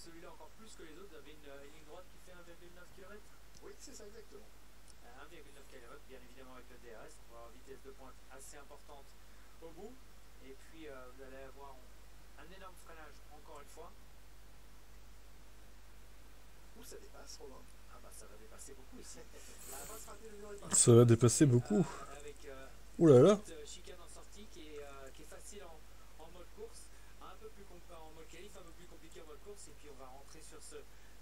celui-là encore plus que les autres. Vous avez une ligne droite qui fait 1,9 km. Oui, c'est ça exactement. 1,9 km, bien évidemment avec le DRS. On va avoir une vitesse de pointe assez importante au bout. Et puis vous allez avoir un énorme freinage encore une fois. Où ça dépasse, Romain? Ah bah ça va dépasser beaucoup ici. Ça va dépasser beaucoup. Avec Ouh là là. une petite chicane en sortie qui est facile en mode course, un peu plus en mode qualif, un peu plus compliqué en mode course. Et puis on va rentrer sur ce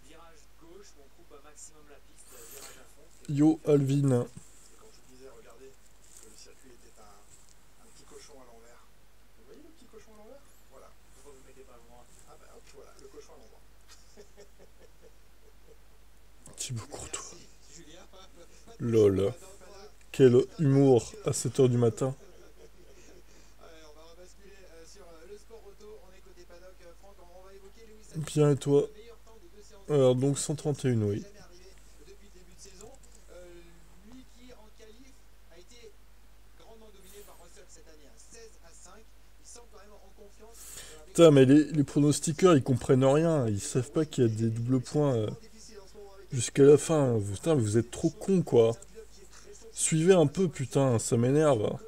virage gauche où on coupe un maximum la piste, virage à fond. Yo Alvin. Quand je vous disais, regardez, que le circuit était un petit cochon à l'envers. Vous voyez le petit cochon à l'envers? Voilà. Pourquoi vous ne mettez pas le moi? Ah bah hop, voilà, le cochon à l'envers. Thibaut Courtois. Julien, Lol. Quel humour à 7h du matin. on va rebasculer sur le sport auto. On est côté paddock. Franck, on va évoquer Lewis Hamilton. Bien et toi? Le meilleur temps des deux séances. Alors donc 131, oui. Jamais arrivé depuis le début de saison. Lui qui en qualif a été grandement dominé par Russell cette année, 16-5. Il semble quand même en confiance. Putain, mais les pronostiqueurs, ils comprennent rien. Ils savent pas qu'il y a des doubles points jusqu'à la fin. Putain, vous êtes trop cons, quoi. Suivez un peu, putain, ça m'énerve.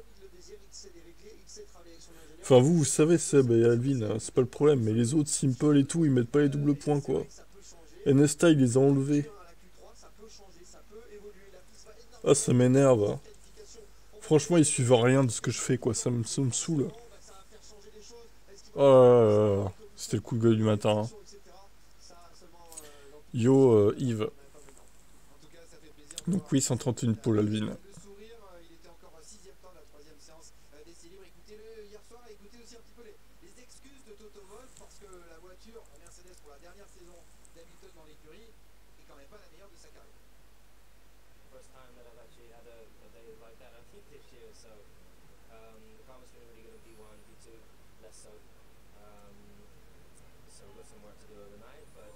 Enfin, vous savez, Seb et Alvin, hein, c'est pas le problème. Mais les autres, Simple et tout, ils mettent pas les doubles points, quoi. Et Nesta, il les a enlevés. Ah, ça m'énerve. Franchement, ils suivent rien de ce que je fais, quoi. Ça me saoule. Oh, c'était le coup de gueule du matin. Hein. Yo, Yves. Donc oui, 131 pour Alvin. Le sourire, il était encore 6e temps de la 3e séance d'essai libre. Écoutez-le hier soir, écoutez aussi un petit peu les excuses de Toto Wolff parce que la voiture Mercedes pour la dernière saison d'Hamilton dans l'écurie est quand même pas la meilleure de sa carrière. First time that I've actually had a day like that, I think this year, so the car must have been really good at V1, V2, less so. So we've got some work to do overnight, but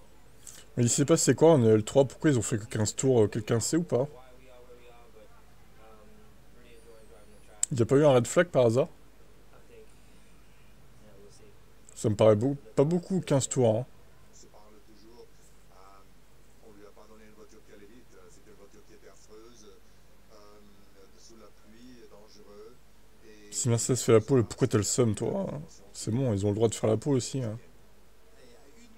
Mais il sait pas c'est quoi en L3, pourquoi ils ont fait que 15 tours, quelqu'un sait ou pas? why we are where we are, but really enjoying driving the track. Il y a pas eu un red flag par hasard? I think, yeah, we'll see. Ça me paraît pas beaucoup, 15 tours. Hein. On se parle toujours. On lui a pas donné une voiture qui allait vite. C'était une voiture qui était affreuse, sous la pluie, dangereux. Et Si Mercedes fait la pole, pourquoi t'as le seum, toi? Hein? C'est bon, ils ont le droit de faire la pole aussi. Hein.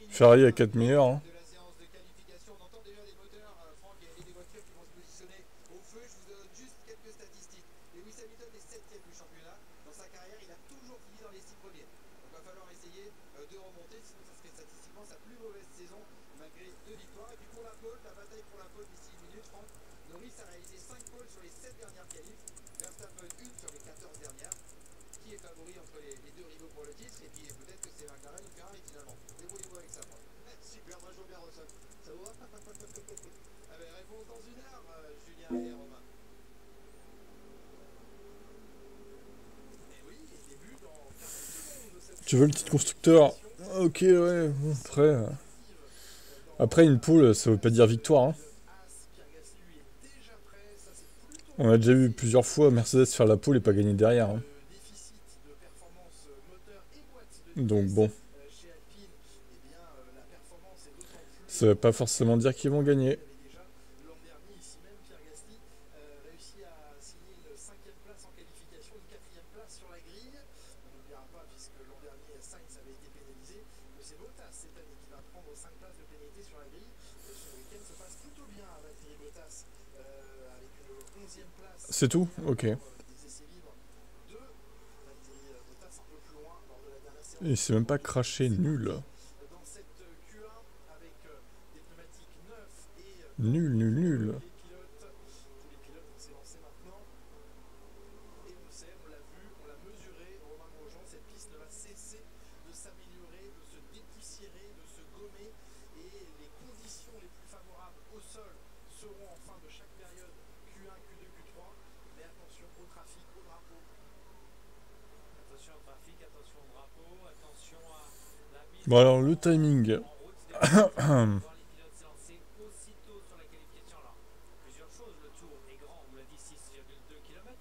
Ferrari a 4 meilleurs. Hein. de la séance de qualification, on entend déjà des moteurs, Franck, et des voitures qui vont se positionner au feu. Je vous donne juste quelques statistiques. Lewis Hamilton est 7e du championnat. Dans sa carrière, il a toujours fini dans les 6 premiers. Donc il va falloir essayer de remonter, sinon ça serait statistiquement sa plus mauvaise saison, malgré 2 victoires. Et puis pour la pole, la bataille pour la pole d'ici 1 minute 30. Norris a réalisé 5 poles sur les 7 dernières qualifs. Verstappen 1 sur les 14 dernières. Qui est favori entre les deux rivaux pour le titre? Et puis peut-être que c'est McLaren ou Ferrari finalement. Débrouillez-vous avec ça, Franck. Super, moi je bien Russell. Ça vous va? Ah ben, réponse dans 1 heure, Julien et Romain. Et oui, début dans 40 secondes de cette Tu veux le titre constructeur? Ok, ouais, bon, après, une pole, ça veut pas dire victoire. Hein. As. Pierre Gasly lui est déjà prêt. Ça c'est plutôt On a déjà vu plusieurs fois Mercedes faire la pole et pas gagner derrière. Hein. déficit de performance moteur et boîte de Donc bon, chez Alpine. Eh bien, la performance est d'autant plus. ça veut pas forcément dire qu'ils vont gagner. Déjà l'an dernier, ici même, Pierre Gasly réussit à signer une 5e place en qualification, une 4e place sur la grille. On n'oubliera pas, puisque l'an dernier, Sainz avait été pénalisé, que c'est Bottas cette année qui va prendre 5 places de pénalité sur la grille. Ce week-end se passe plutôt bien à Valtteri Bottas, avec une 11e place. C'est tout? Ok. Des essais libres de Valtteri Bottas un peu plus loin lors de la dernière séance. Il s'est même pas craché, nul. Dans cette Q1 avec des pneumatiques neufs et Nul, nul, nul. tous les pilotes vont s'élancer maintenant. Et on le sait, on l'a vu, on l'a mesuré, Romain Grosjean, cette piste ne va cesser de s'améliorer, de se dépoussiérer, de se gommer. Et les conditions les plus favorables au sol seront en fin de chaque période Q1, Q2, Q3. Mais attention au trafic, au drapeau. Attention au trafic, attention au drapeau, attention à la mise Bon alors, le timing. en route. Voir les pilotes s'élancer aussitôt sur la qualification. Alors, plusieurs choses. Le tour est grand, on l'a dit, 6,2 km.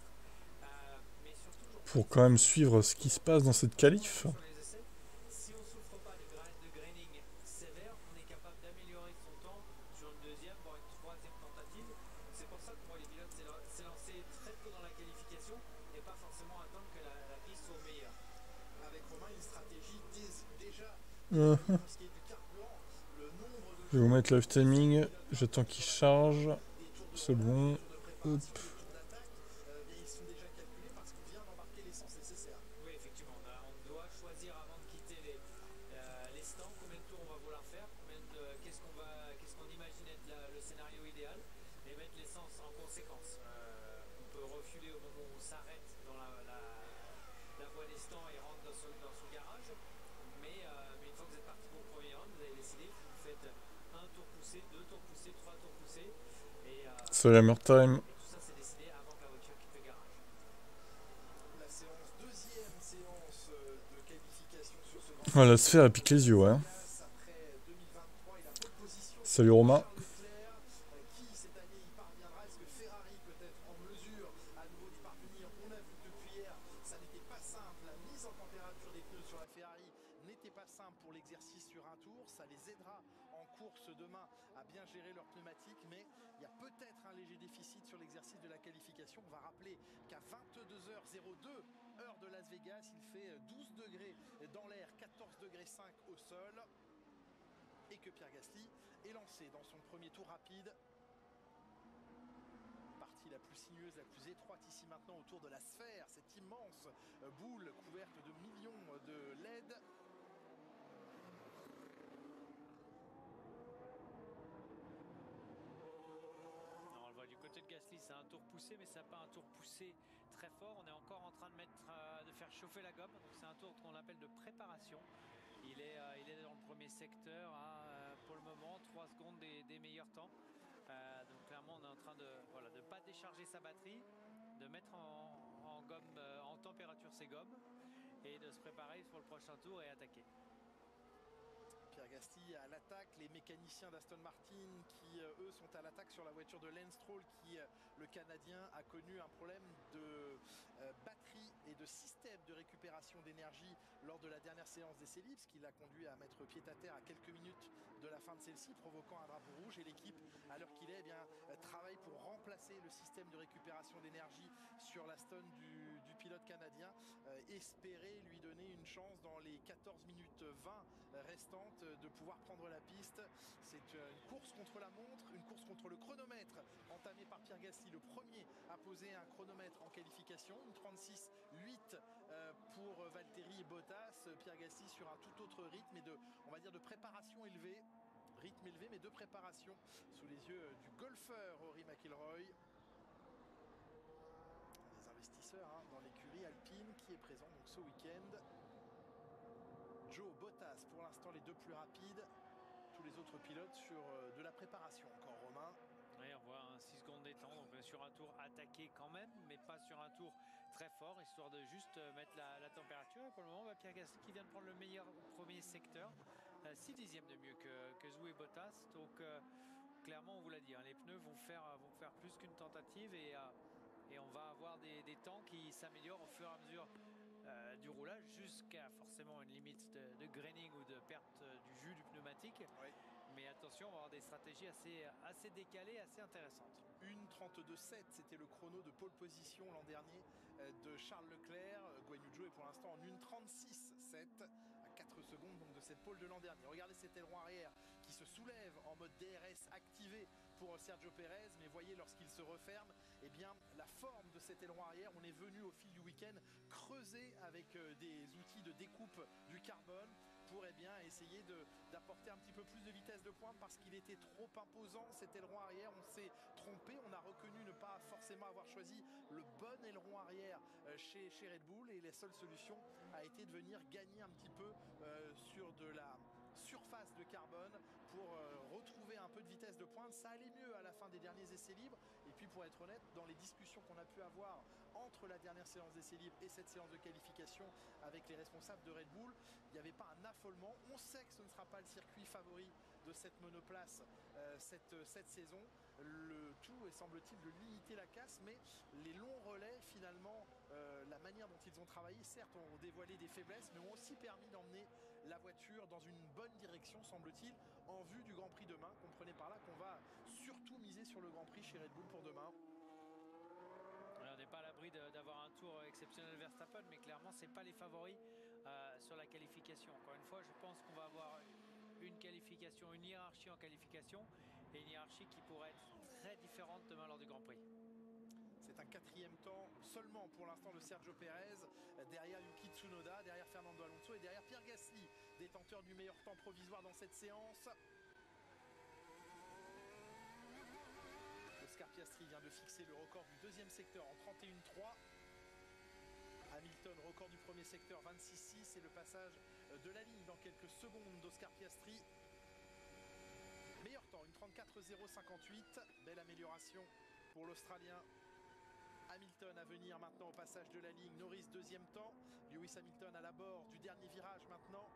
Mais surtout, Pour quand même suivre ce qui se passe dans cette qualif. sur les essais, si on ne souffre pas de graining sévère, on Euh, Pour ce qui est du carburant, le nombre de Je vais vous mettre live timing. J'attends qu'il charge. des tours de C'est relais, bon. des tours de Hop. préparation, des tours d'attaque, bien, ils sont déjà calculés parce qu'on vient d'embarquer l'essence nécessaire. Oui, effectivement, on doit choisir avant de quitter les stands combien de tours on va vouloir faire, qu'est-ce qu'on imagine être le scénario idéal et mettre l'essence en conséquence. On peut refuler au moment où on s'arrête dans la voie des stands et rentre dans son garage, mais une fois que vous êtes parti pour le premier round, vous avez décidé que vous faites un tour poussé, deux tours poussés, trois tours poussés et C'est Hammer Time. tout ça c'est décidé avant que la voiture quitte le garage. La séance, deuxième séance de qualification sur ce Grand Ah, la sphère, elle pique les yeux, ouais. Place après 2023 et la pole position. Salut Romain. Charles Leclerc, qui cette année y parviendra? Est-ce que Ferrari peut être en mesure à nouveau d'y parvenir? On a vu que depuis hier, ça n'était pas simple. La mise en température des pneus sur la Ferrari n'était pas simple pour l'exercice sur un tour. Ça les aidera en course demain à bien gérer leurs pneumatiques, mais il y a peut-être un léger déficit sur l'exercice de la qualification. On va rappeler qu'à 22h02, heure de Las Vegas, il fait 12 degrés dans l'air, 14 degrés 5 au sol, et que Pierre Gasly est lancé dans son premier tour rapide. Partie la plus sinueuse, la plus étroite ici maintenant autour de la sphère, cette immense boule couverte de millions de LED. Alors, on le voit du côté de Gasly, c'est un tour poussé, mais c'est pas un tour poussé très fort. On est encore en train de faire chauffer la gomme. Donc c'est un tour qu'on appelle de préparation. Il est dans le premier secteur pour le moment, 3 secondes des meilleurs temps. Donc clairement, on est en train de pas décharger sa batterie, de mettre en gomme, en température ses gommes et de se préparer pour le prochain tour et attaquer. Pierre Gasly à l'attaque, les mécaniciens d'Aston Martin qui eux sont à l'attaque sur la voiture de Lance Stroll qui le Canadien a connu un problème de batterie et de système de récupération d'énergie lors de la dernière séance d'essai libre, ce qui l'a conduit à mettre pied à terre à quelques minutes de la fin de celle-ci, provoquant un drapeau rouge, et l'équipe à l'heure qu'il est travaille pour remplacer le système de récupération d'énergie sur l'Aston du pilote canadien, espérer lui donner une chance dans les 14 minutes 20 restantes de pouvoir prendre la piste. C'est une course contre la montre, une course contre le chronomètre entamée par Pierre Gasly, le premier à poser un chronomètre en qualification, une 36-8 pour Valtteri Bottas. Pierre Gasly sur un tout autre rythme et on va dire de préparation élevée, rythme élevé mais de préparation sous les yeux du golfeur Rory McIlroy, des investisseurs dans l'écurie Alpine qui est présent donc ce week-end. Joe, Bottas, pour l'instant les deux plus rapides. Tous les autres pilotes sur de la préparation encore, Romain. Oui, on voit 6 secondes des temps, donc sur un tour attaqué quand même, mais pas sur un tour très fort, histoire de juste mettre la température. Et pour le moment, Pierre Gasly qui vient de prendre le meilleur premier secteur, 6 dixièmes de mieux que Zhou et Bottas. Donc clairement, on vous l'a dit, les pneus vont faire plus qu'une tentative et on va avoir des temps qui s'améliorent au fur et à mesure du roulage, jusqu'à forcément une limite de graining ou de perte du jus du pneumatique. Oui. Mais attention, on va avoir des stratégies assez décalées, assez intéressantes. 1:32.7, c'était le chrono de pole position l'an dernier de Charles Leclerc. Guan Yu Zhou est pour l'instant en 1:36.7, à 4 secondes donc de cette pole de l'an dernier. Regardez cet aileron arrière qui se soulève en mode DRS activé pour Sergio Pérez, mais voyez, lorsqu'il se referme, eh bien la forme de cet aileron arrière, on est venu au fil du week-end creuser avec des outils de découpe du carbone pour essayer d'apporter un petit peu plus de vitesse de pointe parce qu'il était trop imposant cet aileron arrière. On s'est trompé, on a reconnu ne pas forcément avoir choisi le bon aileron arrière chez Red Bull, et la seule solution a été de venir gagner un petit peu sur de la surface de carbone pour retrouver un peu de vitesse de pointe. Ça allait mieux à la fin des derniers essais libres, et puis pour être honnête, dans les discussions qu'on a pu avoir entre la dernière séance d'essais libres et cette séance de qualification avec les responsables de Red Bull, il n'y avait pas un affolement. On sait que ce ne sera pas le circuit favori de cette monoplace cette saison. Le tout est, semble-t-il, de limiter la casse, mais les longs relais, finalement, la manière dont ils ont travaillé, certes, ont dévoilé des faiblesses, mais ont aussi permis d'emmener la voiture dans une bonne direction, semble-t-il, en vue du Grand Prix demain. Comprenez par là qu'on va surtout miser sur le Grand Prix chez Red Bull pour demain. Alors, on n'est pas à l'abri d'avoir un tour exceptionnel Verstappen, mais clairement, c'est pas les favoris sur la qualification. Encore une fois, je pense qu'on va avoir une qualification, une hiérarchie en qualification et une hiérarchie qui pourrait être très différente demain lors du Grand Prix. C'est un 4e temps seulement pour l'instant de Sergio Pérez, derrière Yuki Tsunoda, derrière Fernando Alonso et derrière Pierre Gasly, détenteur du meilleur temps provisoire dans cette séance. Oscar Piastri vient de fixer le record du 2e secteur en 31,3. Hamilton, record du 1er secteur 26,6 et le passage de la ligne dans quelques secondes d'Oscar Piastri. Meilleur temps, une 34,058, belle amélioration pour l'Australien. Hamilton à venir maintenant au passage de la ligne. Norris 2e temps. Lewis Hamilton à l'abord du dernier virage maintenant.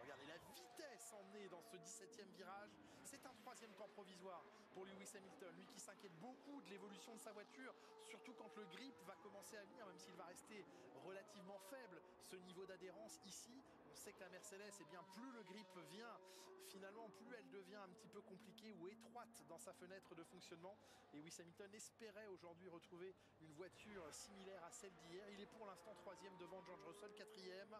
Regardez la vitesse emmenée dans ce 17e virage. C'est un 3e temps provisoire pour Lewis Hamilton. Lui qui s'inquiète beaucoup de l'évolution de sa voiture, surtout quand le grip va commencer à venir, même s'il va rester relativement faible. Ce niveau d'adhérence ici, on sait que la Mercedes, eh bien, plus le grip vient, finalement, plus elle devient un petit peu compliquée ou étroite dans sa fenêtre de fonctionnement. Et Lewis Hamilton espérait aujourd'hui retrouver une voiture similaire à celle d'hier. Il est pour l'instant 3e devant George Russell, 4e.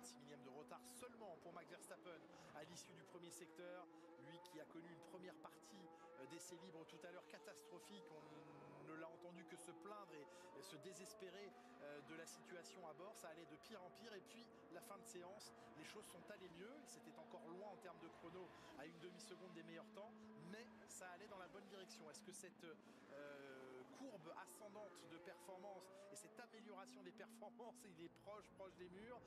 6 millièmes de retard seulement pour Max Verstappen à l'issue du 1er secteur. Lui qui a connu une première partie d'essai libre tout à l'heure catastrophique. On ne l'a entendu que se plaindre et se désespérer de la situation à bord. Ça allait de pire en pire. Et puis la fin de séance, les choses sont allées mieux. C'était encore loin en termes de chrono à une demi-seconde des meilleurs temps. Mais ça allait dans la bonne direction. Est-ce que cette courbe ascendante de performance et cette amélioration des performances, il est proche des murs,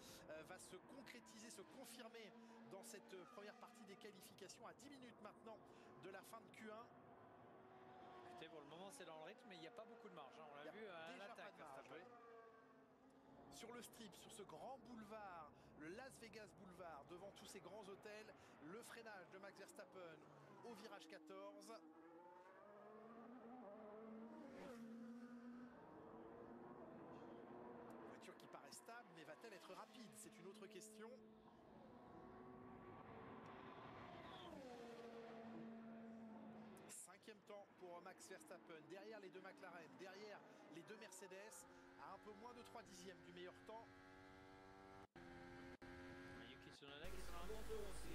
va se concrétiser, se confirmer dans cette première partie des qualifications à 10 minutes maintenant de la fin de Q1. Écoutez, pour le moment c'est dans le rythme mais il n'y a pas beaucoup de marge, hein. On l'a vu à l'attaque. Sur le strip, sur ce grand boulevard, le Las Vegas Boulevard, devant tous ces grands hôtels, le freinage de Max Verstappen au virage 14. Voiture qui paraît stable, mais va-t-elle être rapide? C'est une autre question. Cinquième temps pour Max Verstappen, derrière les deux McLaren, derrière les deux Mercedes, à un peu moins de 3 dixièmes du meilleur temps. Yuki Tsunoda qui est dans un bon tour aussi.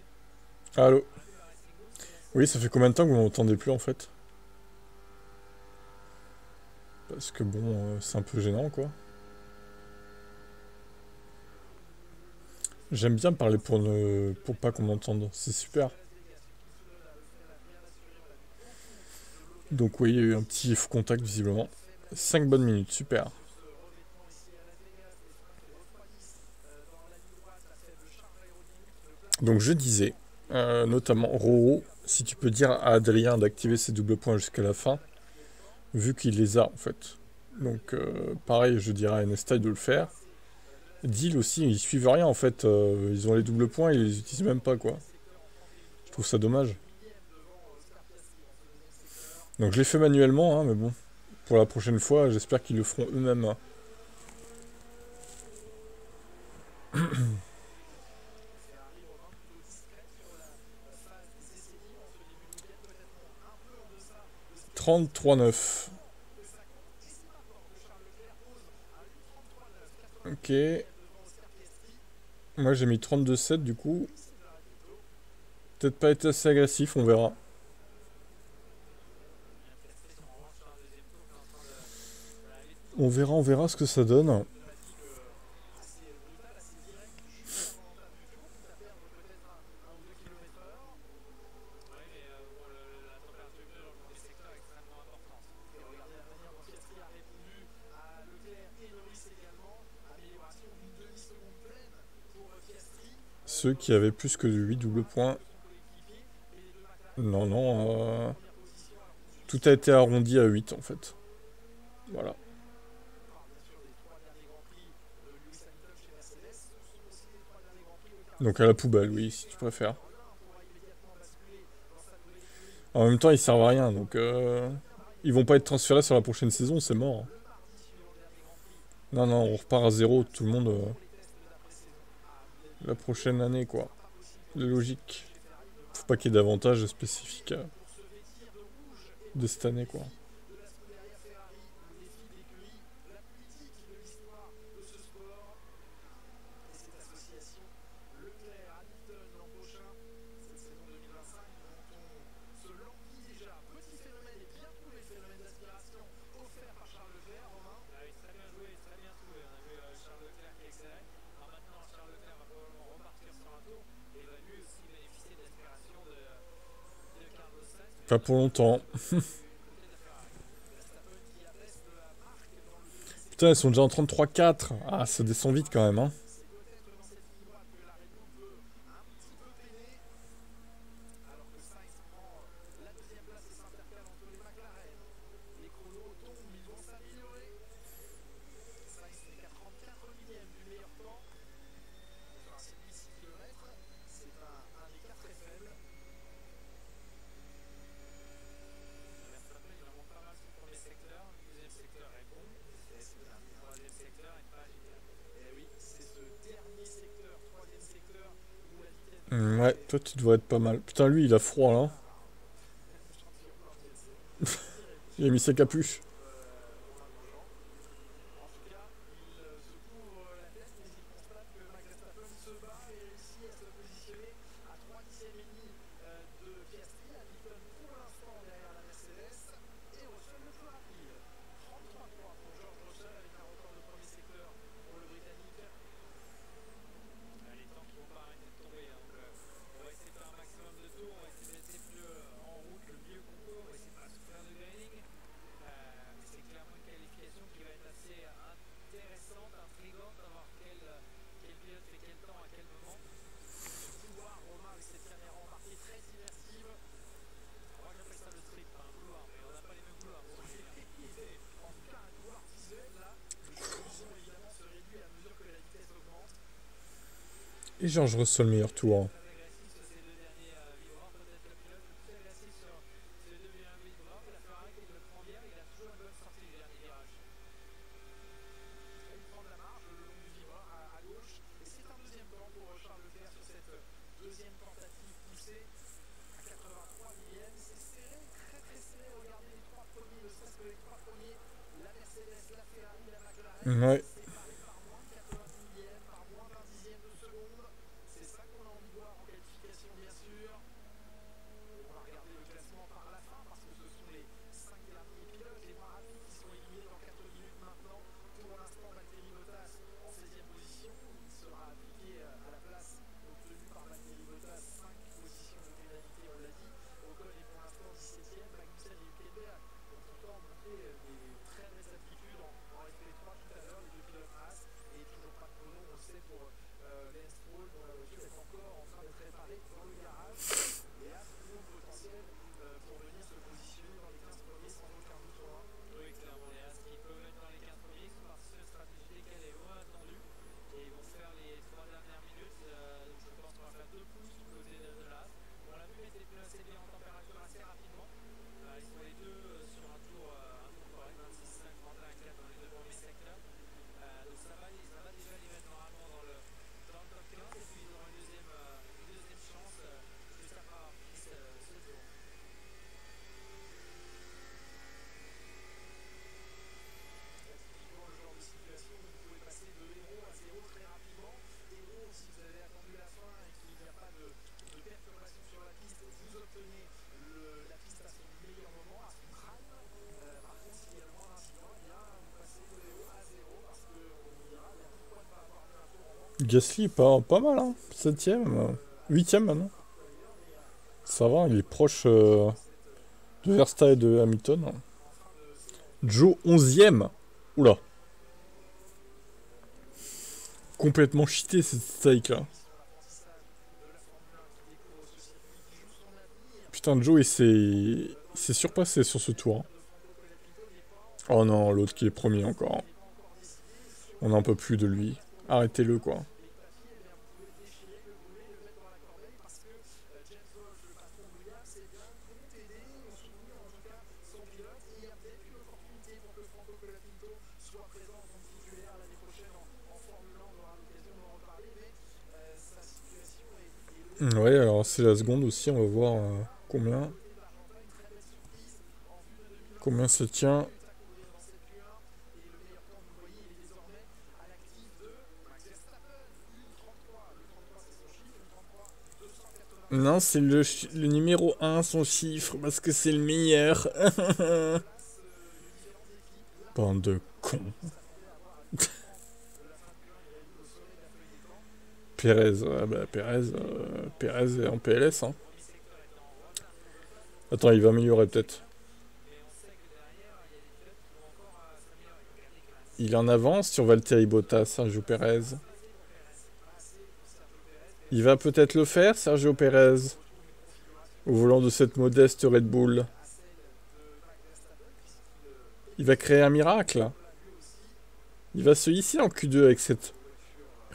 Allô? Oui, ça fait combien de temps que vous m'entendez plus en fait? Parce que bon, c'est un peu gênant quoi. J'aime bien parler pour pas qu'on m'entende, c'est super. Donc oui, il y a eu un petit contact visiblement. 5 bonnes minutes, super. Donc je disais, notamment Roro, si tu peux dire à Adrien d'activer ses doubles points jusqu'à la fin, vu qu'il les a en fait. Donc pareil, je dirais à Nesta de le faire. Deal aussi, ils suivent rien en fait, ils ont les doubles points, ils les utilisent même pas quoi. Je trouve ça dommage. Donc je l'ai fait manuellement, hein, mais bon, pour la prochaine fois, j'espère qu'ils le feront eux-mêmes. Hein. « 33,9. Ok. Moi j'ai mis 32,7 du coup. Peut-être pas été assez agressif, on verra. On verra ce que ça donne. Ceux qui avaient plus que 8 doubles points. Non, tout a été arrondi à 8 en fait. Voilà. Donc à la poubelle, oui, si tu préfères. En même temps, ils servent à rien, donc ils vont pas être transférés sur la prochaine saison, c'est mort. Non, on repart à 0, tout le monde la prochaine année, quoi. C'est logique. Faut pas qu'il y ait d'avantages spécifiques. de cette année, quoi. de la Scuderia Ferrari, le défi de l'écurie la plus mythique de l'histoire de ce sport. Et cette association Leclerc-Hamilton l'an prochain, cette saison 2025, dont on se languit déjà. Petit phénomène et bien trouvé le phénomène d'aspiration offert par Charles Leclerc, Romain. Ah oui, très bien joué, très bien trouvé. On a vu Charles Leclerc qui accélère. Alors maintenant, Charles Leclerc va probablement repartir sur un tour et va lui aussi bénéficier de l'aspiration de Carlos Sainz. Pas pour longtemps. Putain, ils sont déjà en 33-4. Ah, ça descend vite quand même, hein. C'est peut-être dans cette ligne droite que la Red Bull peut un petit peu peiner. Alors que Sainz prend la deuxième place et s'intercale entre les McLaren. Les chronos tombent, ils vont s'améliorer. Sainz n'est qu'à 34 millièmes du meilleur temps. Sur un circuit 6 km, c'est un écart très faible. Verstappen, il remonte pas mal sur le premier secteur. Le deuxième secteur est bon. Le troisième secteur est pas génial. Et oui, c'est ce dernier secteur, troisième secteur, où la vitesse Ouais, toi, tu devrais être pas mal. Putain, lui, il a froid, là. Il a mis sa capuche. En tout cas, il se couvre la tête, mais il constate que Max Verstappen se bat et réussit à se positionner à 3 dixièmes et demi de Piastri. Hamilton pour l'instant derrière la Mercedes et Russell le plus rapide. 33-3 pour George Russell avec un record de premier secteur pour le Britannique. Les temps qui vont pas arrêter de tomber. Donc, on va essayer de faire un maximum de tours. On va essayer de mettre ses pneus en route le mieux qu'on peut. On va essayer de pas se faire de graining. Mais c'est clairement une qualification qui va être assez intéressante, intrigante, à voir quel pilote fait quel temps à quel moment. Couloir Romain avec cette caméra embarquée très immersive. Moi j'appelle ça le strip, pas un couloir, mais on n'a pas les mêmes couloirs. En tout cas, un couloir visuel là. Le champ de vision évidemment se réduit à mesure que la vitesse augmente. Et George Russell, meilleur tour. Très agressif sur ces deux derniers vibreurs, peut-être le pilote le plus agressif sur ces deux derniers vibreurs. La Ferrari qui le prend bien, il a toujours une bonne sortie du dernier virage. Il prend de la marge le long du vibreur à gauche. Et c'est un deuxième temps pour Charles Leclerc sur cette deuxième tentative poussée à 83 millièmes. C'est serré, très très serré. Regardez les trois premiers, ne serait-ce que les trois premiers. La Mercedes, la Ferrari, la McLaren. Ouais. Séparés par moins de 90 millièmes, par moins d'un dixième de seconde. C'est ça qu'on a envie de voir en qualification, bien sûr. On va regarder le classement par la fin parce que ce sont les 5 derniers pilotes les moins rapides qui sont éliminés dans 4 minutes maintenant. Pour l'instant, Valtteri Bottas en 16e position. Il sera appliqué à la place obtenue par Valtteri Bottas. 5 positions de pénalité, on l'a dit. Ocon est pour l'instant 17e. Magnussen et Hülkenberg ont pourtant montré des très belles aptitudes en FP3 tout à l'heure, les deux pilotes Haas. Et toujours pas de chrono, on le sait, pour Lance Stroll, dont la voiture est encore en train d'être réparée dans le garage. Et Haas toujours le potentiel pour venir se positionner dans les 15 premiers sans aucun doute. Oui, clairement, les As qui peuvent être dans les 15 premiers, ils sont partis sur une stratégie décalée ou inattendue et ils vont faire les 3 dernières minutes. Donc je pense qu'on va faire 2 pouces du côté de l'As. On l'a vu mettre les pneus assez bien en température assez rapidement. Ils sont les deux sur un tour correct, 26, 5, 31, 4 dans les deux premiers secteurs. Donc ça va déjà les mettre normalement dans le top 15 et puis ils auront une deuxième chance juste après avoir fini ce tour. Typiquement le genre de situation où vous pouvez passer de héros à zéro très rapidement. Héros, si vous avez attendu la fin et qu'il n'y a pas de perturbation sur la piste, vous obtenez la piste à son meilleur moment, à son prime. Par contre, s'il y a le moins d'incidents, eh bien, vous passez de héros à zéro parce qu'on vous dira pourquoi ne pas avoir mis un tour en vente. Gasly, pas mal, hein. 7ème, 8ème maintenant. Ça va, il est proche de Verstappen et de Hamilton. Joe, 11ème. Oula. Complètement cheaté cette stake là. Putain, Joe il s'est surpassé sur ce tour. Oh non, l'autre qui est premier encore. On n'en peut plus de lui. Arrêtez-le quoi. Ouais, alors c'est la seconde aussi, on va voir combien. Combien ça tient? Non, c'est le numéro 1, son chiffre, parce que c'est le meilleur. Bande de cons. Pérez, Pérez est en PLS. Hein. Attends, il va améliorer peut-être. Il est en avance sur Valtteri Bottas, Sergio Pérez. Il va peut-être le faire, Sergio Pérez, au volant de cette modeste Red Bull. Il va créer un miracle. Il va se hisser en Q2 avec cette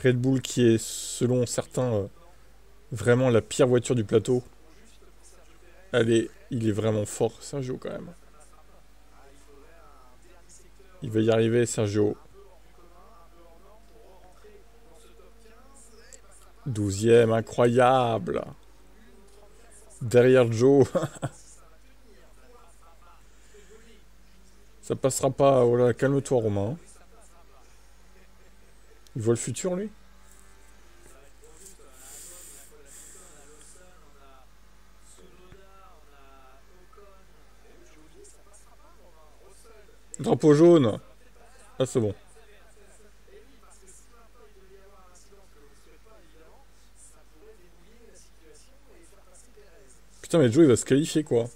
Red Bull qui est, selon certains, vraiment la pire voiture du plateau. Il est vraiment fort, Sergio, quand même. Il va y arriver, Sergio. 12e, incroyable. Derrière Joe. Ça passera pas. Oh là, calme-toi, Romain. Il voit le futur, lui. Drapeau jaune. Ah, c'est bon. Putain, mais Joe, il va se qualifier, quoi.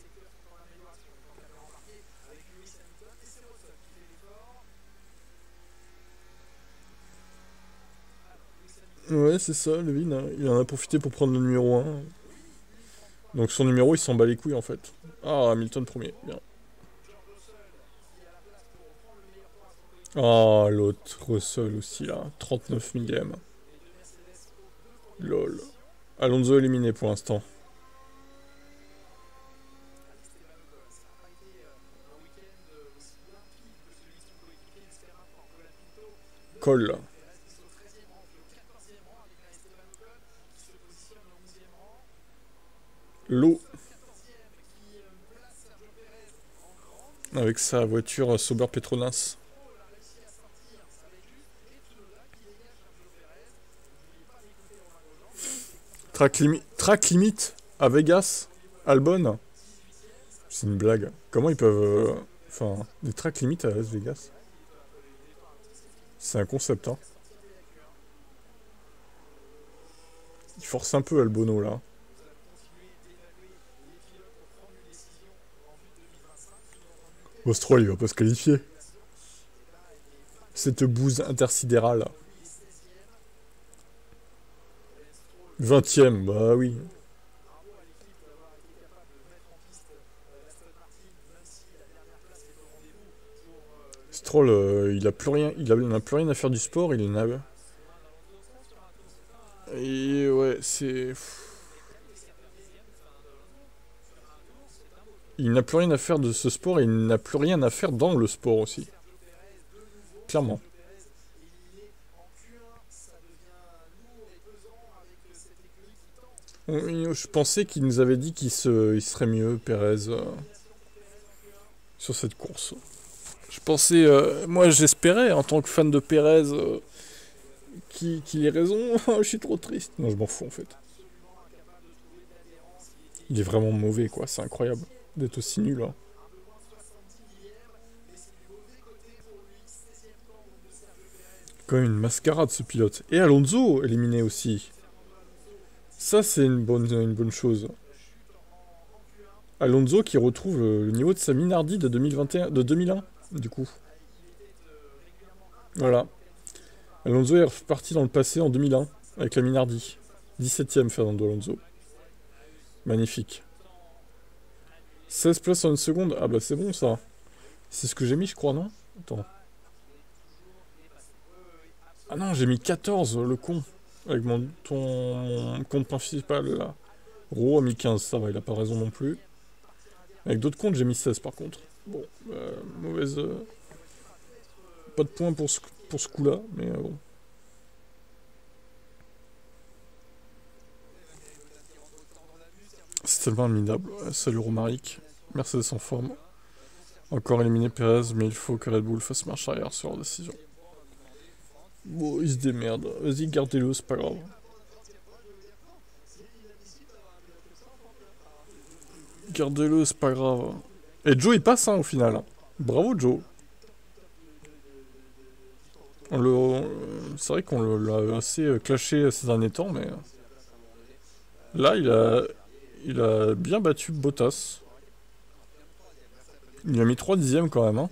Ouais, c'est ça, Levin. Hein. Il en a profité pour prendre le numéro 1. Donc son numéro, il s'en bat les couilles, en fait. Ah, Hamilton premier. Bien. Ah, l'autre Russell aussi, là. 39 millième. Lol. Alonso éliminé pour l'instant. Cole. L'eau. Avec sa voiture Sauber Petronas. Track limit à Vegas, Albon. C'est une blague. Comment ils peuvent... Enfin, des track limit à Las Vegas. C'est un concept, hein. Il force un peu Albono, là. Stroll, il va pas se qualifier. Cette bouse intersidérale. 20e, bah oui. Stroll, il a plus rien, il n'a plus rien à faire du sport, il en a. Et ouais, c'est. Il n'a plus rien à faire de ce sport et il n'a plus rien à faire dans le sport aussi. Clairement. Je pensais qu'il nous avait dit il serait mieux, Pérez, sur cette course. Je pensais, moi j'espérais, en tant que fan de Pérez, qu'il ait raison. Je suis trop triste. Non, je m'en fous en fait. Il est vraiment mauvais, quoi. C'est incroyable d'être aussi nul. Hein. Quand même une mascarade, ce pilote. Et Alonso éliminé aussi. Ça, c'est une bonne chose. Alonso qui retrouve le niveau de sa Minardi de 2001, du coup. Voilà. Alonso est reparti dans le passé en 2001, avec la Minardi. 17ème, Fernando Alonso. Magnifique. 16 places en une seconde. Ah bah c'est bon, ça. C'est ce que j'ai mis, je crois, non? Attends. Ah non, j'ai mis 14, le con. Avec ton compte principal, là. Ro a mis 15, ça va, il a pas raison non plus. Avec d'autres comptes, j'ai mis 16 par contre. Bon, mauvaise... Pas de points pour ce coup-là, mais bon. C'est tellement minable. Salut Romaric. Mercedes en forme. Encore éliminé Perez, mais il faut que Red Bull fasse marche arrière sur leur décision. Bon, il se démerde. Vas-y, gardez-le, c'est pas grave. Gardez-le, c'est pas grave. Et Joe, il passe, hein, au final. Bravo, Joe. C'est vrai qu'on l'a assez clashé ces derniers temps, mais... Là, il a bien battu Bottas. Il a mis 3 dixièmes quand même, hein.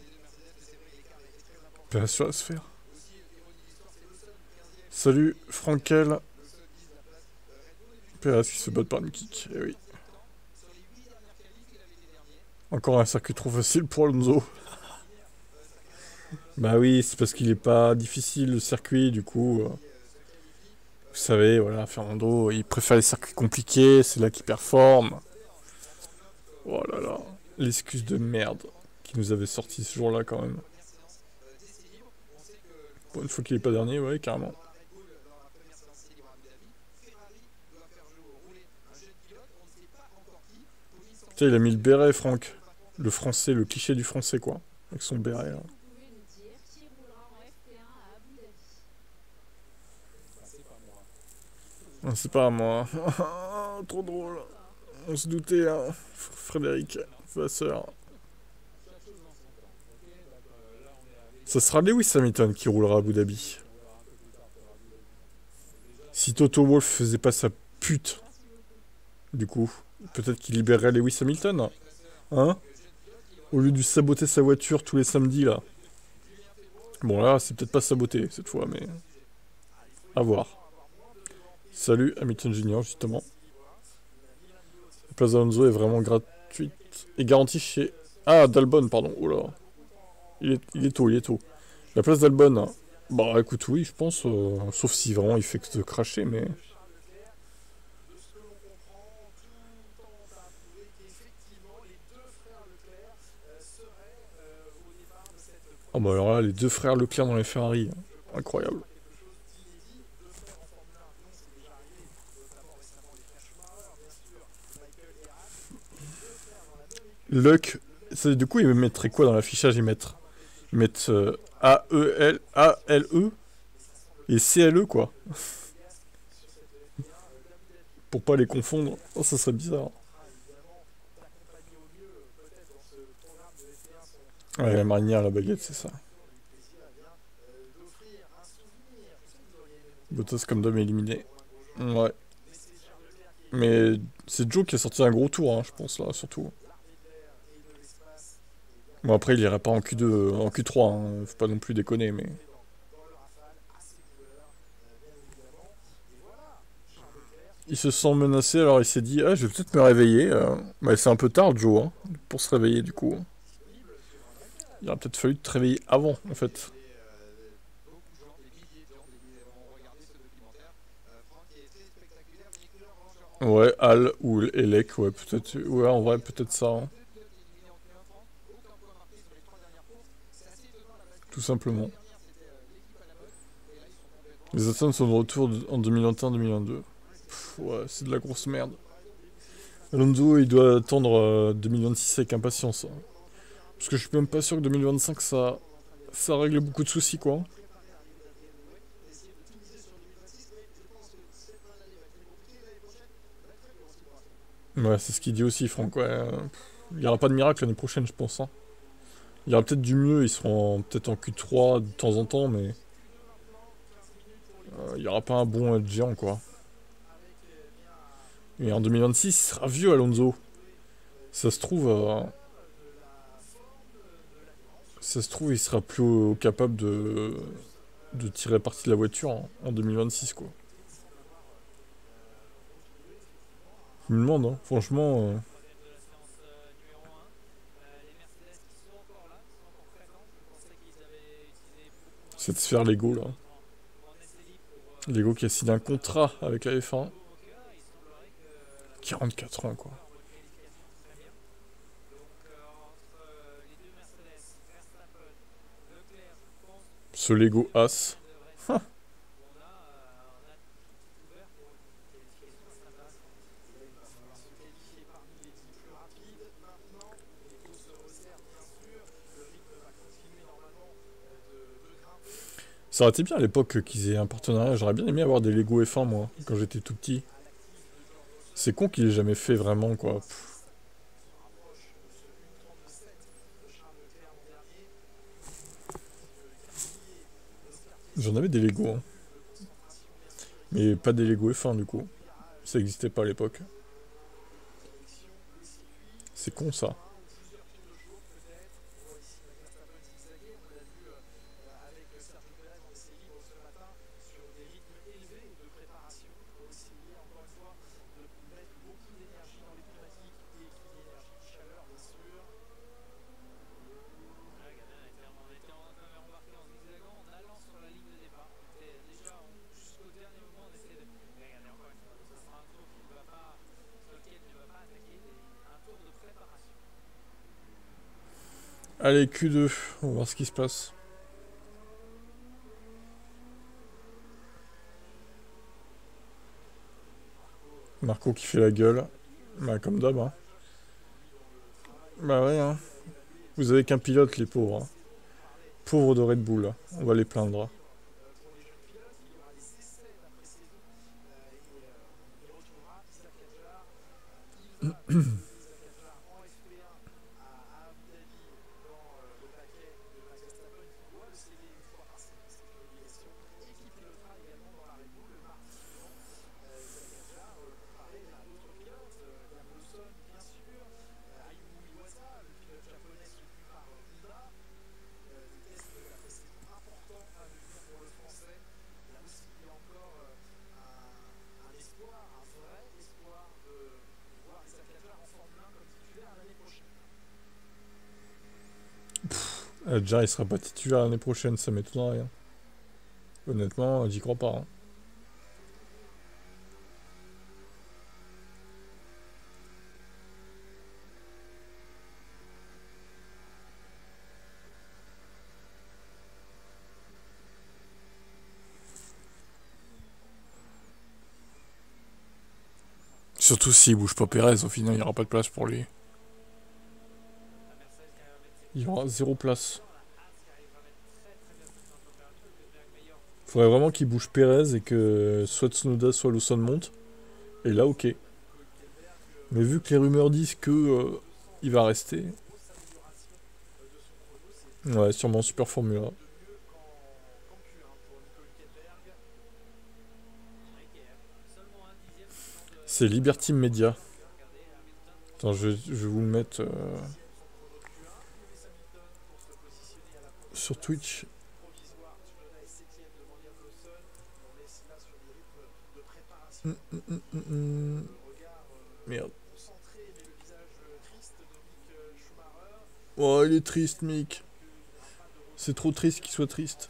Perez sur la sphère. Salut, Frankel. Perez qui se bat par une kick, eh oui. Encore un circuit trop facile pour Alonso. Bah oui, c'est parce qu'il est pas difficile le circuit, du coup. Vous savez, voilà, Fernando, il préfère les circuits compliqués, c'est là qu'il performe. Oh là là, l'excuse de merde qui nous avait sorti ce jour-là quand même. Bon, une fois qu'il est pas dernier, ouais, carrément. Tiens, il a mis le béret, Franck. Le français, le cliché du français, quoi. Avec son béret, là. Ah, c'est pas à moi. Trop drôle. On se doutait, hein. Frédéric, Vasseur. Ça sera Lewis Hamilton qui roulera à Abu Dhabi. Si Toto Wolff faisait pas sa pute, du coup, peut-être qu'il libérerait Lewis Hamilton. Hein? Au lieu de saboter sa voiture tous les samedis, là. Bon, là, c'est peut-être pas saboté, cette fois, mais... À voir. Salut, Hamilton Junior, justement. La place d'Alonso est vraiment gratuite et garantie chez... Ah, d'Albon, pardon. Oh là. Il est tôt, il est tôt. La place d'Albon, hein. Bah écoute, oui, je pense. Sauf si vraiment il fait que de cracher, mais... Oh bah alors là, les deux frères Leclerc dans les Ferrari. Incroyable. Luck. Du coup, ils mettraient quoi dans l'affichage? Ils mettent A-E-L-A-L-E et C-L-E, quoi. Pour pas les confondre. Oh, ça serait bizarre. Ouais, la marinière, la baguette, c'est ça. Bottas comme d'homme éliminé. Ouais. Mais c'est Joe qui a sorti un gros tour, hein, je pense, là, surtout. Bon, après, il irait pas en Q2, en Q3, hein, faut pas non plus déconner, mais... Il se sent menacé, alors il s'est dit, ah, je vais peut-être me réveiller. Bah, c'est un peu tard, Joe, hein, pour se réveiller, du coup. Il aurait peut-être fallu te réveiller avant, en fait. Ouais, Al ou Elec, ouais, peut-être. Ouais, en vrai, peut-être ça. Hein. Tout simplement. Les Aston sont de retour en 2021-2022. Ouais, c'est de la grosse merde. Alonso, il doit attendre 2026 avec impatience. Hein. Parce que je suis même pas sûr que 2025, ça règle beaucoup de soucis, quoi. Ouais, c'est ce qu'il dit aussi, Franck. Ouais, il n'y aura pas de miracle l'année prochaine, je pense. Hein. Il y aura peut-être du mieux, ils seront peut-être en Q3 de temps en temps, mais... il n'y aura pas un bon géant, quoi. Et en 2026, il sera vieux, Alonso. Ça se trouve... ça se trouve, il sera plus capable de tirer parti de la voiture en 2026, quoi. Je me demande, hein, franchement... cette sphère Lego, là. Lego qui a signé un contrat avec la F1. 44 ans, quoi. Ce Lego As. Ça aurait été bien à l'époque qu'ils aient un partenariat. J'aurais bien aimé avoir des Lego F1, moi, quand j'étais tout petit. C'est con qu'il ait jamais fait vraiment, quoi. Pff. J'en avais des Lego, hein. Mais pas des Lego F1, du coup. Ça n'existait pas à l'époque. C'est con, ça. Allez, Q2, on va voir ce qui se passe. Marco qui fait la gueule. Bah, comme d'hab, hein. Bah ouais, hein. Vous avez qu'un pilote, les pauvres, hein. Pauvres de Red Bull, on va les plaindre. Déjà, il sera pas titulaire l'année prochaine, ça m'étonnerait, hein. Honnêtement, j'y crois pas, hein. Surtout s'il bouge pas Pérez, au final, il n'y aura pas de place pour lui. Il y aura 0 place. Faudrait vraiment qu'il bouge Pérez et que soit Tsunoda, soit Lawson monte. Et là, ok. Mais vu que les rumeurs disent que il va rester. Ouais, sûrement Super Formula. C'est Liberty Media. Attends, je vais vous le mettre sur Twitch. Merde. Oh, il est triste, Mick. C'est trop triste qu'il soit triste.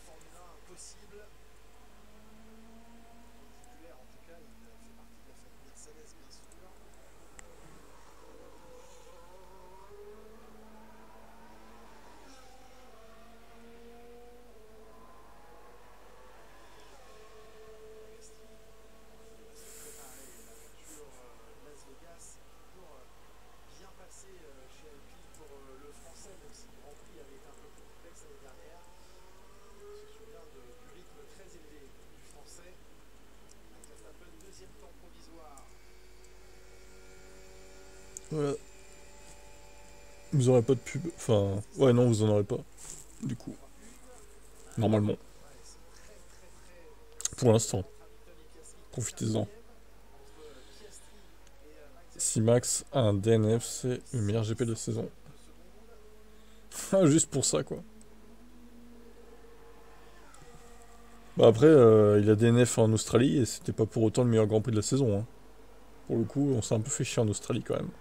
Voilà. Vous aurez pas de pub. Enfin, ouais, non, vous en aurez pas. Du coup. Normalement. Pour l'instant. Profitez-en. Si Max a un DNF, c'est le meilleur GP de la saison. Juste pour ça, quoi. Bah après, il a DNF en Australie et c'était pas pour autant le meilleur Grand Prix de la saison, hein. Pour le coup, on s'est un peu fait chier en Australie quand même.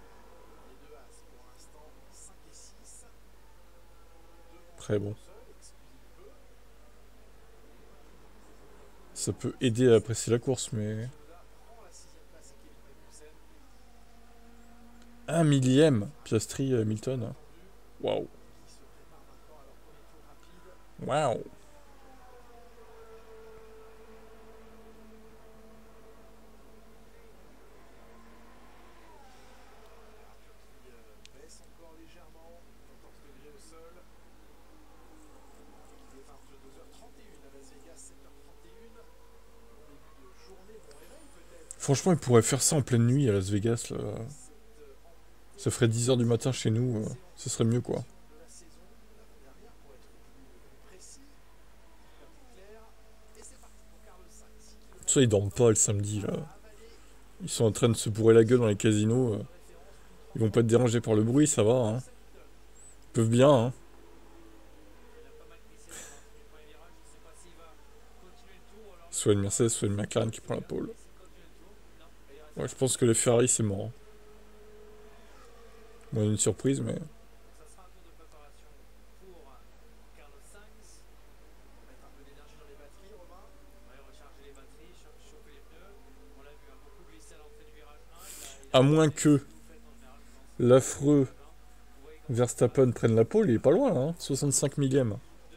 Après, bon. Ça peut aider à apprécier la course, mais... 1 millième Piastri Hamilton. Waouh. Waouh. Franchement, ils pourraient faire ça en pleine nuit à Las Vegas, là. Ça ferait 10 h du matin chez nous, ce serait mieux, quoi. de la saison, l'avant-dernière, pour être plus précis, plus clair. Et c'est parti pour Carlos Sainz. Tu sais, ils dorment pas le samedi, là. Ils sont en train de se bourrer la gueule dans les casinos. Ils vont pas être dérangés par le bruit, ça va, hein. Ils peuvent bien, hein. Soit une Mercedes, soit une McLaren qui prend la pole. Ouais, je pense que les Ferrari, c'est mort. Bon, une surprise, mais... Ça sera un tour de préparation pour Carlos Sainz. Mettre un peu d'énergie dans les batteries, Romain. On va recharger les batteries, chauffer les pneus. On l'a vu, beaucoup glisser à l'entrée du virage 1. À moins que l'affreux Verstappen prenne la pole, il est pas loin, hein. 65 millième. De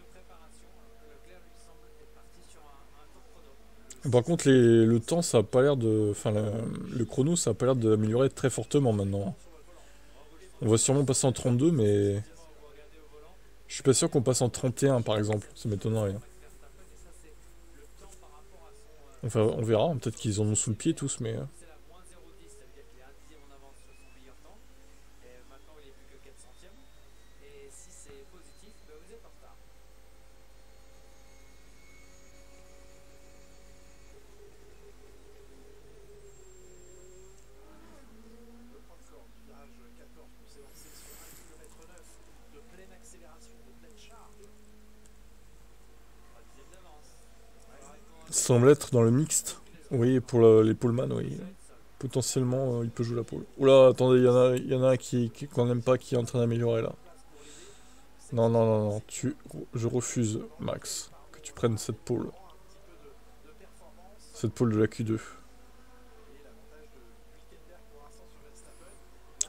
préparation, Leclerc lui semble être parti sur un tour chrono. Par contre, le temps, ça a pas l'air de... Enfin, le chrono, ça a pas l'air d'améliorer très fortement maintenant. On va sûrement passer en 32, mais... Je suis pas sûr qu'on passe en 31, par exemple. Ça m'étonnerait. Enfin, on verra. Peut-être qu'ils en ont sous le pied tous, mais... C'est la moins 0,10, ça veut dire qu'il est un dixième en avance sur son meilleur temps. Et maintenant, il est plus que 4 centièmes. Et si c'est positif, ben vous êtes en retard. Le point de corde du virage 14 pour s'élancer sur 1,9 km de pleine accélération, de pleine charge. 3 dixièmes d'avance. Ça semble être dans le mixte. Oui, pour les poleman, oui. Potentiellement, il peut jouer la pole. Oula, attendez, il y en a un qu'on n'aime pas qui est en train d'améliorer, là. Non, non, non, non. Je refuse, Max, que tu prennes cette pole. Cette pole de la Q2.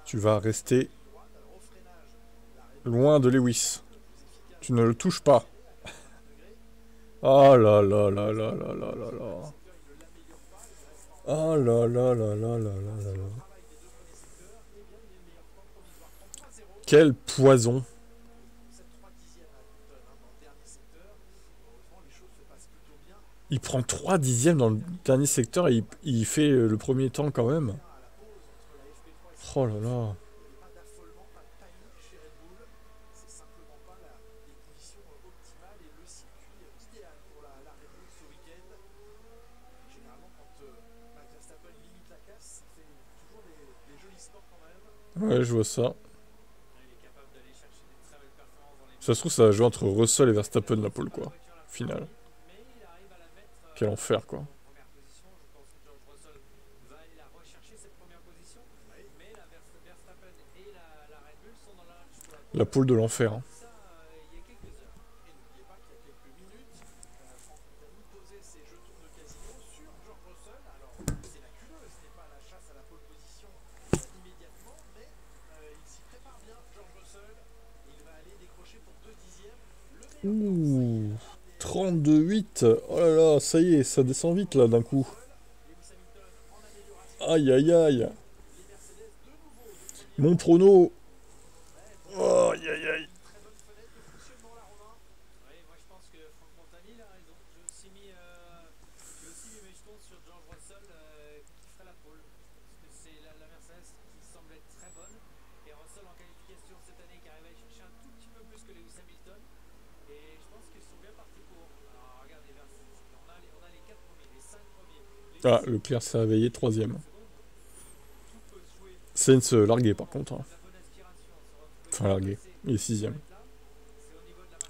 Tu vas rester loin de Lewis. Tu ne le touches pas. Ah là là là là là là là là. Ah là là là là là là là là. Quel poison. Il prend 3 dixièmes dans le dernier secteur et il fait le premier temps quand même. Oh là là. Ouais, je vois ça. Ça se trouve, ça va jouer entre Russell et Verstappen la pole, quoi. Final. Quel enfer, quoi. La pole de l'enfer. Hein. Ouh, 32,8. Oh là là, ça y est, ça descend vite là d'un coup. Aïe aïe aïe. Mon prono. Oh, aïe aïe aïe. Oui, moi je pense que Franck Montagny il a raison. J'ai aussi mis mes jetons sur George Russell qui ferait la pole. Parce que c'est la Mercedes qui semble être très bonne. Et Russell en qualification cette année qui arrive à aller chercher un tout petit peu plus que Lewis Hamilton. Et je pense qu'ils sont bien partis pour. Alors regardez, on a les 4 premiers, les 5 premiers. Ah, Leclerc s'est réveillé, 3ème. Sainz largué par contre. Hein. Enfin largué, il est 6ème.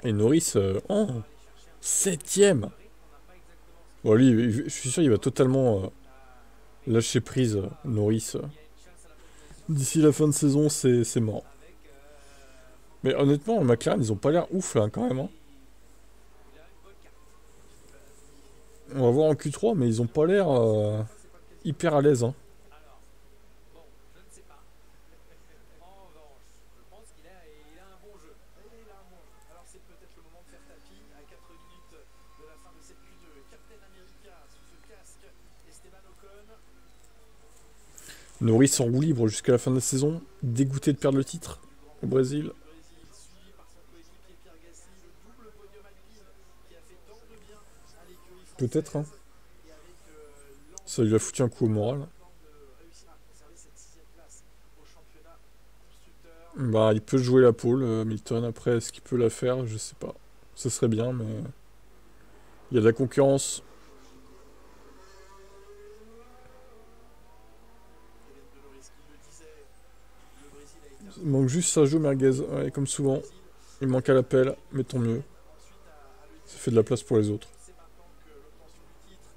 Et Norris, 7ème. Bon, lui, je suis sûr qu'il va totalement lâcher prise, Norris. D'ici la fin de saison, c'est mort. Mais honnêtement, McLaren, ils ont pas l'air ouf là quand même. Hein. On va voir en Q3, mais ils ont pas l'air hyper à l'aise. Hein. Norris en roue libre jusqu'à la fin de la saison, dégoûté de perdre le titre au Brésil. Peut-être, hein. Ça lui a foutu un coup au moral. De réussir à conserver cette 6e place au championnat constructeur. Bah, il peut jouer la pole, Hamilton. Après, est-ce qu'il peut la faire? Je sais pas. Ce serait bien, mais... Il y a de la concurrence. Kevin Deloris qui le disait, le Brésil a été Il manque juste Sergio Merguez. Ouais, comme souvent. Il manque à l'appel, mais tant mieux. ensuite à le Ça fait de la place pour les autres. c'est maintenant que l'obtention du titre,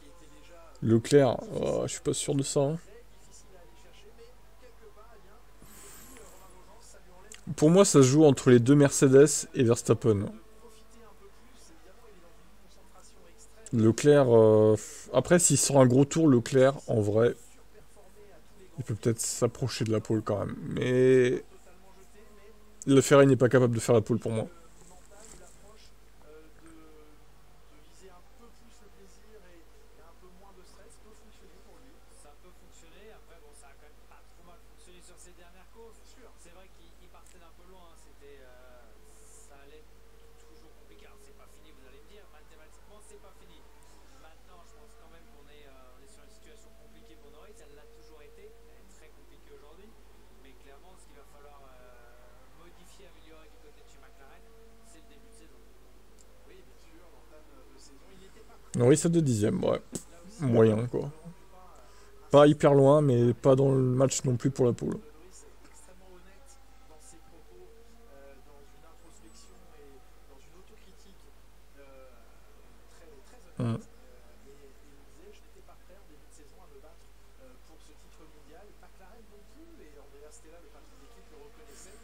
qui était déjà Leclerc, oh, je suis pas sûr de ça. Hein. très difficile à aller chercher, mais quelque part, eh bien, aussi, Romain Grosjean, ça lui enlève Pour moi, ça se joue entre les deux Mercedes et Verstappen. de profiter un peu plus. Évidemment, il est dans une concentration extrême, Leclerc, après, s'il sort un gros tour, Leclerc, en vrai, surperformé à tous les il peut peut-être s'approcher de la pole quand même. Mais totalement jeté, mais le Ferrari n'est pas capable de faire la pole pour moi. mental, il approche de viser un peu plus le plaisir et un peu moins de stress peut fonctionner pour lui. Ça peut fonctionner. Après, bon, ça a quand même pas trop mal fonctionné sur ces dernières courses. C'est vrai qu'il partait d'un peu loin. C'était, ça allait être toujours compliqué. Alors, c'est pas fini, vous allez me dire. Mathématiquement, c'est pas fini. Maintenant, je pense quand même qu'on est, on est sur une situation compliquée pour Norris. Elle l'a toujours été. Elle est très compliquée aujourd'hui. Mais clairement, ce qu'il va falloir modifier, améliorer du côté de chez McLaren, c'est le début de saison. Oui, bien sûr, l'entame de saison, il n'était pas Norris à 2/10, ouais. Moyen, quoi. pas Pas hyper loin, mais pas dans le match non plus pour la pole. Deloris est extrêmement honnête dans ses propos, dans une introspection et dans une autocritique très, très Hum. honnête. Et il disait, je n'étais pas prêt en début de saison à me battre pour ce titre mondial. McLaren non plus, et Andrea Stella, le patron d'équipe, le reconnaissait.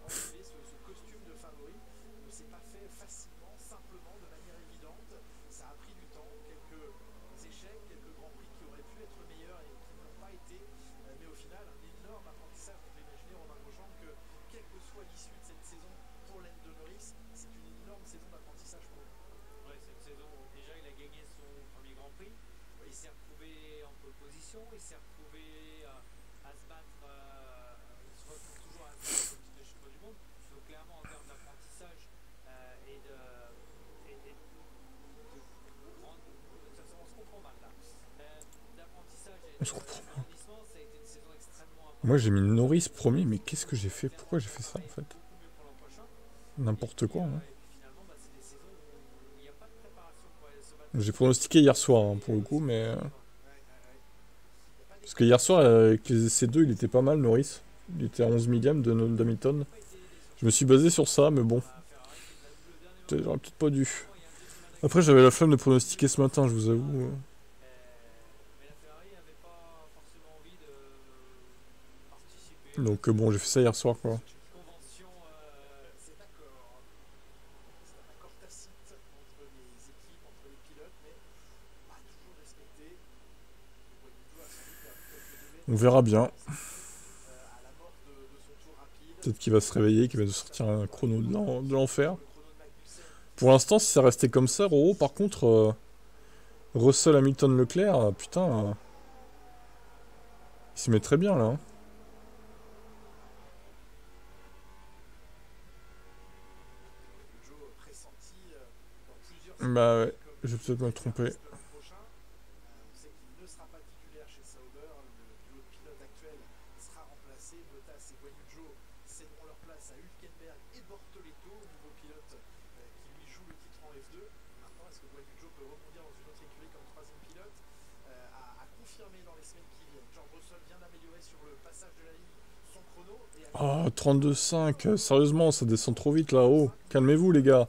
Enlever ce costume de favori ne s'est pas fait facilement, simplement, de manière évidente. Ça a pris du temps, quelques échecs, quelques grands prix qui auraient pu être meilleurs et qui ne l'ont pas été. Mais au final, un énorme apprentissage. On peut imaginer, Romain Grosjean, que quelle que soit l'issue de cette saison pour Lando Norris, c'est une énorme saison d'apprentissage pour lui. Ouais, cette saison, déjà, il a gagné son premier Grand Prix. Il s'est retrouvé en pole position. Il s'est retrouvé à se battre. Il se retrouve toujours à se battre comme titre de champion du monde. Donc, clairement, en termes d'apprentissage et de grande. De toute façon, on se comprend mal là. D'apprentissage et On se comprend. de grandissement, ça a été une saison extrêmement importante. Moi, j'ai mis Norris premier, mais qu'est-ce que j'ai fait? Pourquoi j'ai fait ça, en fait? Beaucoup mieux pour l'an prochain. N'importe quoi, hein. Et puis finalement, bah, c'est des saisons où il n'y a pas de préparation pour aller se battre. J'ai pronostiqué hier soir, hein, pour le coup, mais... Parce que hier soir, avec les essais 2, il était pas mal, Norris. Il était à 11 millième d'Hamilton. Je me suis basé sur ça, mais bon. J'aurais peut-être pas dû. Après, j'avais la flemme de pronostiquer ce matin, je vous avoue. Mais la Ferrari n'avait pas forcément envie de participer. Donc bon, j'ai fait ça hier soir, quoi. Convention, Cet accord, c'est un accord tacite entre les équipes, entre les pilotes, mais pas toujours respecté. Guanyu a sans doute perdu quelques délais On verra bien. à la mort de son tour rapide. Peut-être qu'il va se réveiller, qu'il va nous sortir un chrono de l'enfer. Le chrono de Magnussen, Pour l'instant, si ça restait comme ça, Roro, par contre, Russell, Hamilton, Leclerc, putain, il se met très bien là. Hein. Joe pressenti dans plusieurs Bah ouais, comme je vais peut-être me tromper. l'an prochain. On sait qu'il ne sera pas titulaire chez Sauber. Le duo de pilote actuel sera remplacé. Bottas et Guanyu céderont leur place à Hülkenberg et Bortoleto, nouveau pilote qui lui joue le titre en F2. Maintenant, est-ce que Guanyu peut rebondir dans une autre écurie comme troisième pilote à confirmer dans les semaines qui viennent. George Russell vient d'améliorer sur le passage de la ligne son chrono. Et Ah, 32,5, sérieusement, ça descend trop vite là. Oh, calmez-vous les gars.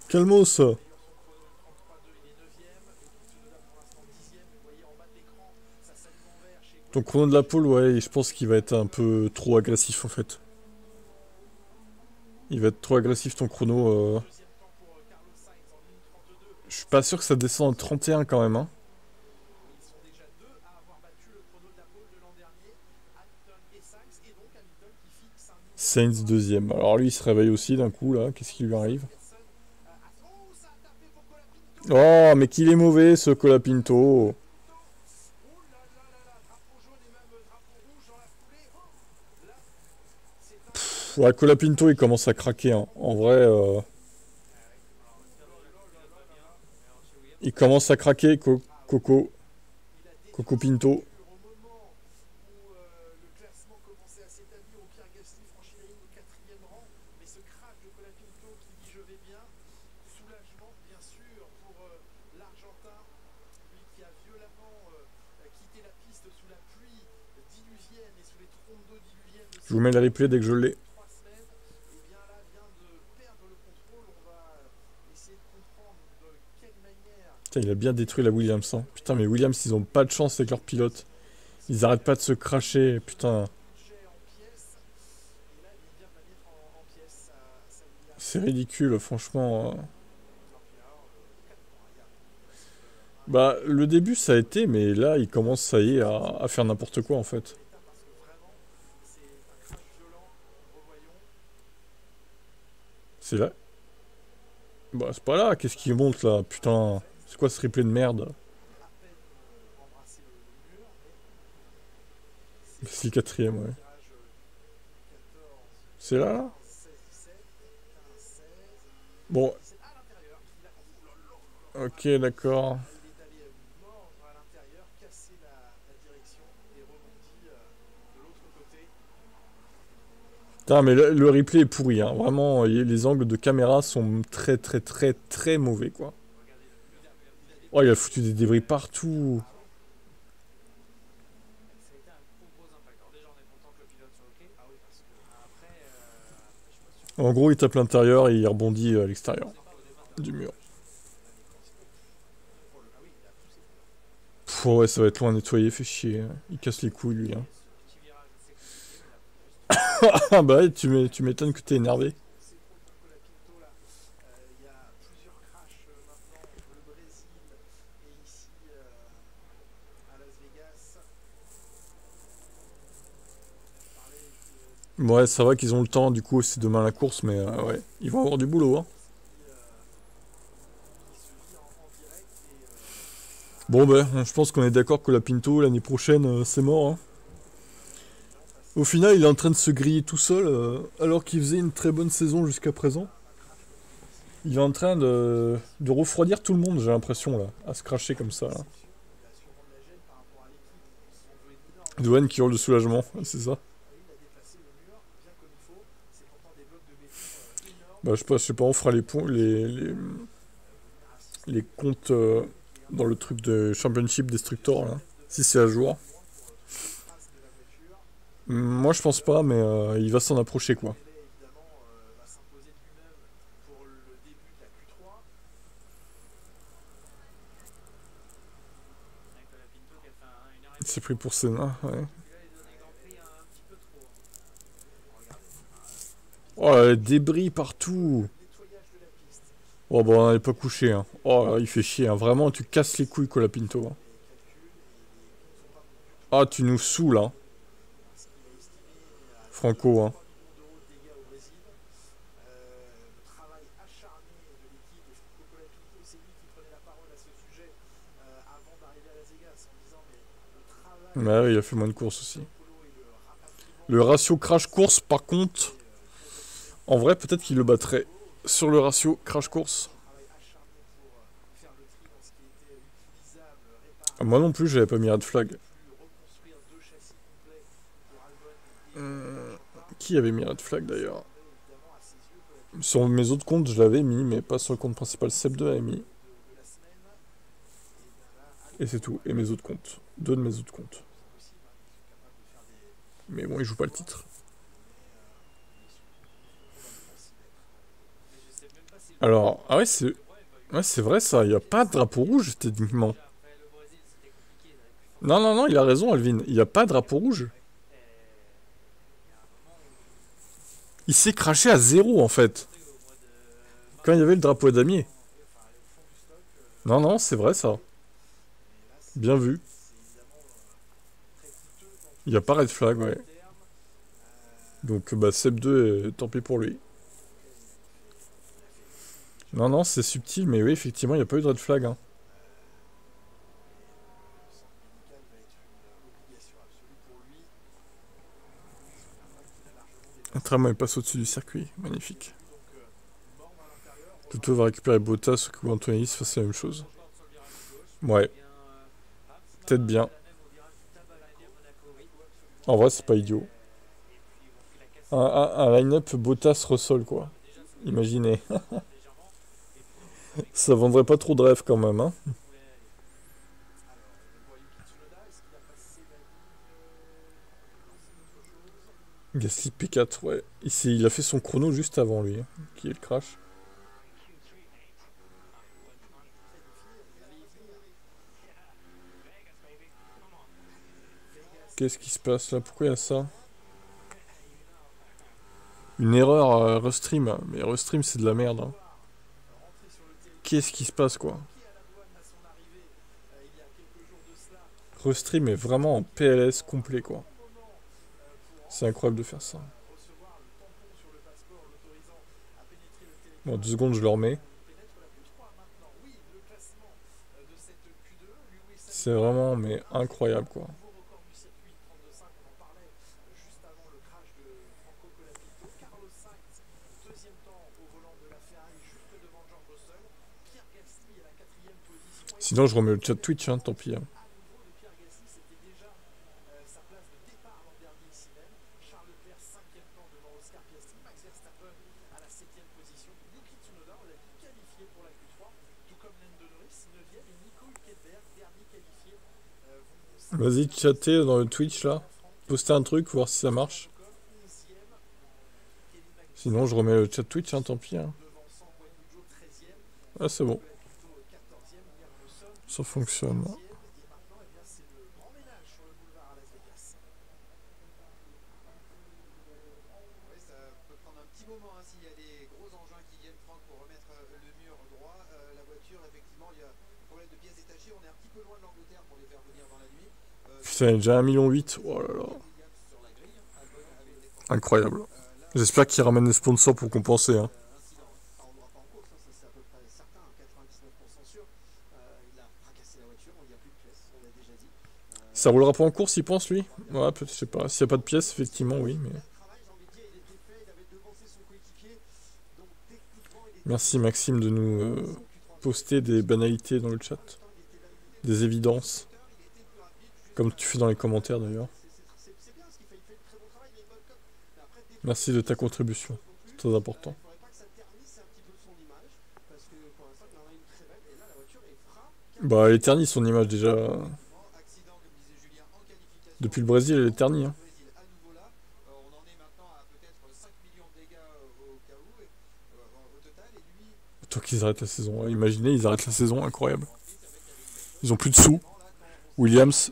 Calmos. son chrono 33,2, il est 9ème. Et Tsunoda pour l'instant 10ème. Vous voyez en bas de l'écran, ça s'allume en vert chez Ton chrono de la pole, ouais, je pense qu'il va être un peu trop agressif en fait. Il va être trop agressif ton chrono. deuxième temps pour Carlos Sainz en 1,32. Je suis pas sûr que ça descend à 31 quand même. Hein. Ils sont déjà deux à avoir battu le chrono de la pole de l'an dernier. Hamilton et Sainz. Et donc Hamilton qui fixe un nouveau Sainz deuxième. Alors lui, il se réveille aussi d'un coup là. Qu'est-ce qui lui arrive? Oh, ça a tapé pour Colapinto. Oh, mais qu'il est mauvais ce Colapinto. Oh là là là là, drapeau jaune et même drapeau rouge dans la foulée. Oh, là, c'est un... Ouais, Colapinto, il commence à craquer. Hein. En vrai, il commence à craquer. Coco. Coco Pinto. Au moment où le classement commençait à s'établir, où Pierre Gasly franchit la ligne au 4e rang, mais ce crash de Colapinto qui dit je vais bien, soulagement bien sûr pour l'Argentin, lui qui a violemment quitté la piste sous la pluie diluvienne et sous les trompes d'eau diluvienne de Je vous mets le replay dès que je l'ai. 3 semaines, et bien là vient de perdre le contrôle. On va essayer de comprendre de quelle manière. Putain, il a bien détruit la Williams. Hein. Putain, mais Williams, ils ont pas de chance avec leurs pilotes. Ils arrêtent pas de se cracher. Putain, c'est ridicule, franchement. Bah, le début, ça a été, mais là, il commence, ça y est, à faire n'importe quoi, en fait. C'est là. Bah, c'est pas là. Qu'est-ce qui monte, là? Putain, c'est quoi ce replay de merde? C'est le 4e, ouais. C'est là, là? Bon. Ok, d'accord. Putain, mais le replay est pourri, hein. Vraiment, les angles de caméra sont très, très, très, très mauvais, quoi. Oh, il a foutu des débris partout. En gros, il tape l'intérieur et il rebondit à l'extérieur du mur. Pff, ouais, ça va être loin à nettoyer, fait chier. Il casse les couilles, lui. Hein. Ah bah ouais, tu m'étonnes que t'es énervé. Ouais, ça va qu'ils ont le temps, du coup, c'est demain la course, mais ouais, ils vont avoir du boulot, hein. Bon, ben, je pense qu'on est d'accord que la Pinto, l'année prochaine, c'est mort, hein. Au final, il est en train de se griller tout seul, alors qu'il faisait une très bonne saison jusqu'à présent. Il est en train de refroidir tout le monde, j'ai l'impression, là, à se cracher comme ça, là. Douane qui hurle de soulagement, c'est ça. Bah, je sais pas, on fera les comptes dans le truc de Championship Destructor, là, si c'est à jour. Moi, je pense pas, mais il va s'en approcher, quoi. Il s'est pris pour Senna, ouais. Oh, là, les débris partout. Oh, bon, on n'est pas couché, hein. Oh, là, il fait chier, hein. Vraiment, tu casses les couilles, Colapinto. Hein. Ah, tu nous saoules, hein. Franco, hein. Ouais, il a fait moins de courses aussi. Le ratio crash-course, par contre, en vrai, peut-être qu'il le battrait sur le ratio crash-course. Ah, moi non plus, j'avais pas mis red flag. Qui avait mis red flag d'ailleurs? Sur mes autres comptes, je l'avais mis, mais pas sur le compte principal. Seb2 avait mis. Et c'est tout. Et mes autres comptes. 2 de mes autres comptes. Mais bon, il joue pas le titre. Alors, ah ouais, c'est vrai ça. Il n'y a pas de drapeau rouge, techniquement. Non, non, non, il a raison, Alvin. Il n'y a pas de drapeau rouge. Il s'est craché à 0, en fait. Quand il y avait le drapeau damier. Non, non, c'est vrai, ça. Bien vu. Il n'y a pas red flag, ouais. Donc, bah, Seb2, tant pis pour lui. Non, non, c'est subtil, mais oui, effectivement, il n'y a pas eu de red flag, hein. Un tramway passe au-dessus du circuit. Magnifique. Toto va récupérer Bottas ou Antonis fasse la même chose. Ouais. peut-être bien. En vrai, c'est pas idiot. Un line-up Bottas-Russell, quoi. Imaginez. Ça vendrait pas trop de rêves quand même, hein. Gasly P4, ouais. Il a fait son chrono juste avant lui, hein, qui est le crash. Qu'est-ce qui se passe là? Pourquoi il y a ça? Une erreur Restream. Mais Restream, c'est de la merde, hein. Qu'est-ce qui se passe, quoi? Restream est vraiment en PLS complet, quoi. C'est incroyable de faire ça. Bon, 2 secondes, je le remets. C'est vraiment, mais incroyable, quoi. Sinon, je remets le chat Twitch, hein, tant pis. Hein. Vas-y, chattez dans le Twitch, là. Postez un truc, voir si ça marche. Sinon, je remets le chat Twitch, hein, tant pis. Hein. Ah, c'est bon. Ça fonctionne. Putain, il y a déjà 1,8 million. Oh là là. Incroyable. J'espère qu'ils ramènent des sponsors pour compenser. Hein. Ça roulera pas en course, il pense, lui? Ouais, peut-être, je sais pas. S'il n'y a pas de pièces, effectivement, oui, mais... Merci, Maxime, de nous poster des banalités dans le chat. Des évidences. Comme tu fais dans les commentaires, d'ailleurs. Merci de ta contribution. C'est très important. Bah, elle est ternie, son image, déjà. Depuis le Brésil, elle est ternie. Hein. Tant qu'ils arrêtent la saison. Imaginez, ils arrêtent la saison, incroyable. Ils ont plus de sous. Williams,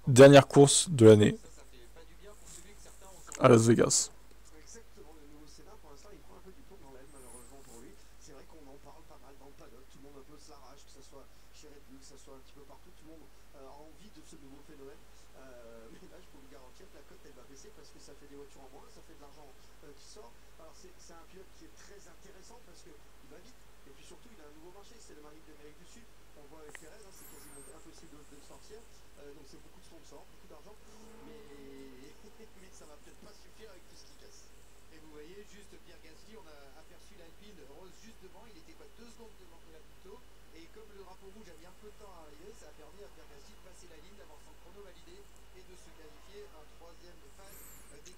dernière course de l'année. À Las Vegas.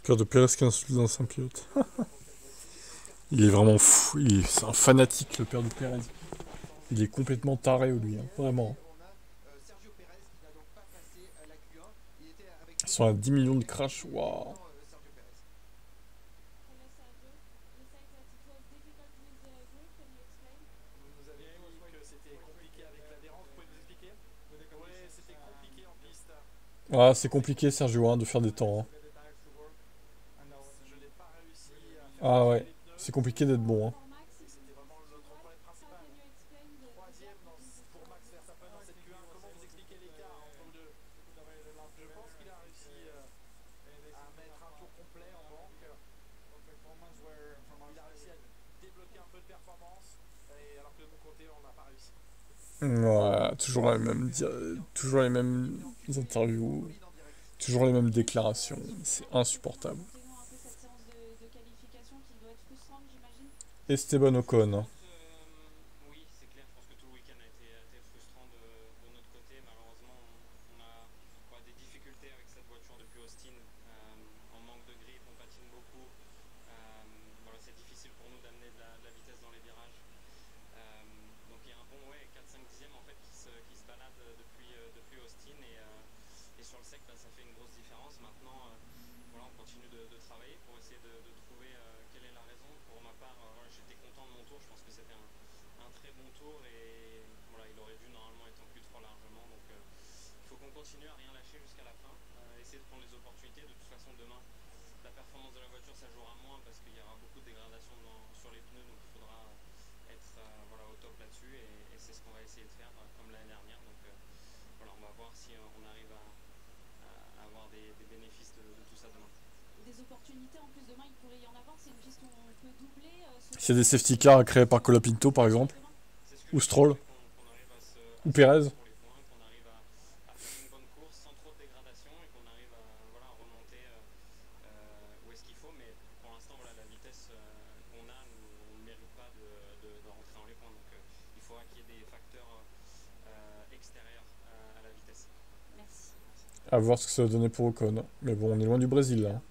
Pierre de Pérez qui insulte dans un pilote. Il est vraiment fou. C'est un fanatique, le Père de Pérez. Il est complètement taré, lui. Hein. Vraiment. Ils sont à 10 millions de crash. Waouh. Ah, c'est compliqué, Sergio, hein, de faire des temps. Hein. Ah ouais, c'est compliqué d'être bon. Hein. Ouais, toujours les mêmes interviews, toujours les mêmes déclarations. C'est insupportable. Esteban Ocon. Oui, c'est clair, je pense que tout le week-end a été frustrant de notre côté. Malheureusement, on a essayer de faire comme l'année dernière. Donc voilà, on va voir si on arrive à avoir des bénéfices de tout ça demain. Des opportunités en plus demain, il pourrait y en avoir. C'est une piste où on peut doubler. S'il y a des safety cars créés par Colapinto par exemple, ou Stroll, Qu'on arrive ou Perez. pour les points, qu'on arrive à faire une bonne course sans trop de dégradation et qu'on arrive à, voilà, à remonter où est-ce qu'il faut. Mais pour l'instant, voilà, la vitesse qu'on a, on ne mérite pas de rentrer dans les points. Donc il faudra qu'il y ait des facteurs extérieurs à la vitesse. Merci. À voir ce que ça va donner pour Ocon. Mais bon, on est loin du Brésil là.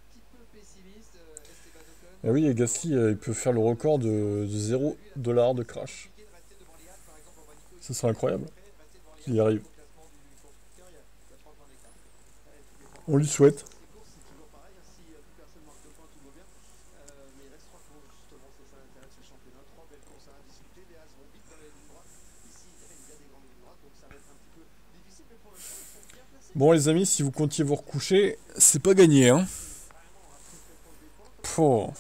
Et oui, et Gasly, il peut faire le record de 0 $ de crash. Ça serait incroyable. Il y arrive. On lui souhaite. Bon les amis, si vous comptiez vous recoucher, c'est pas gagné hein. Pouh.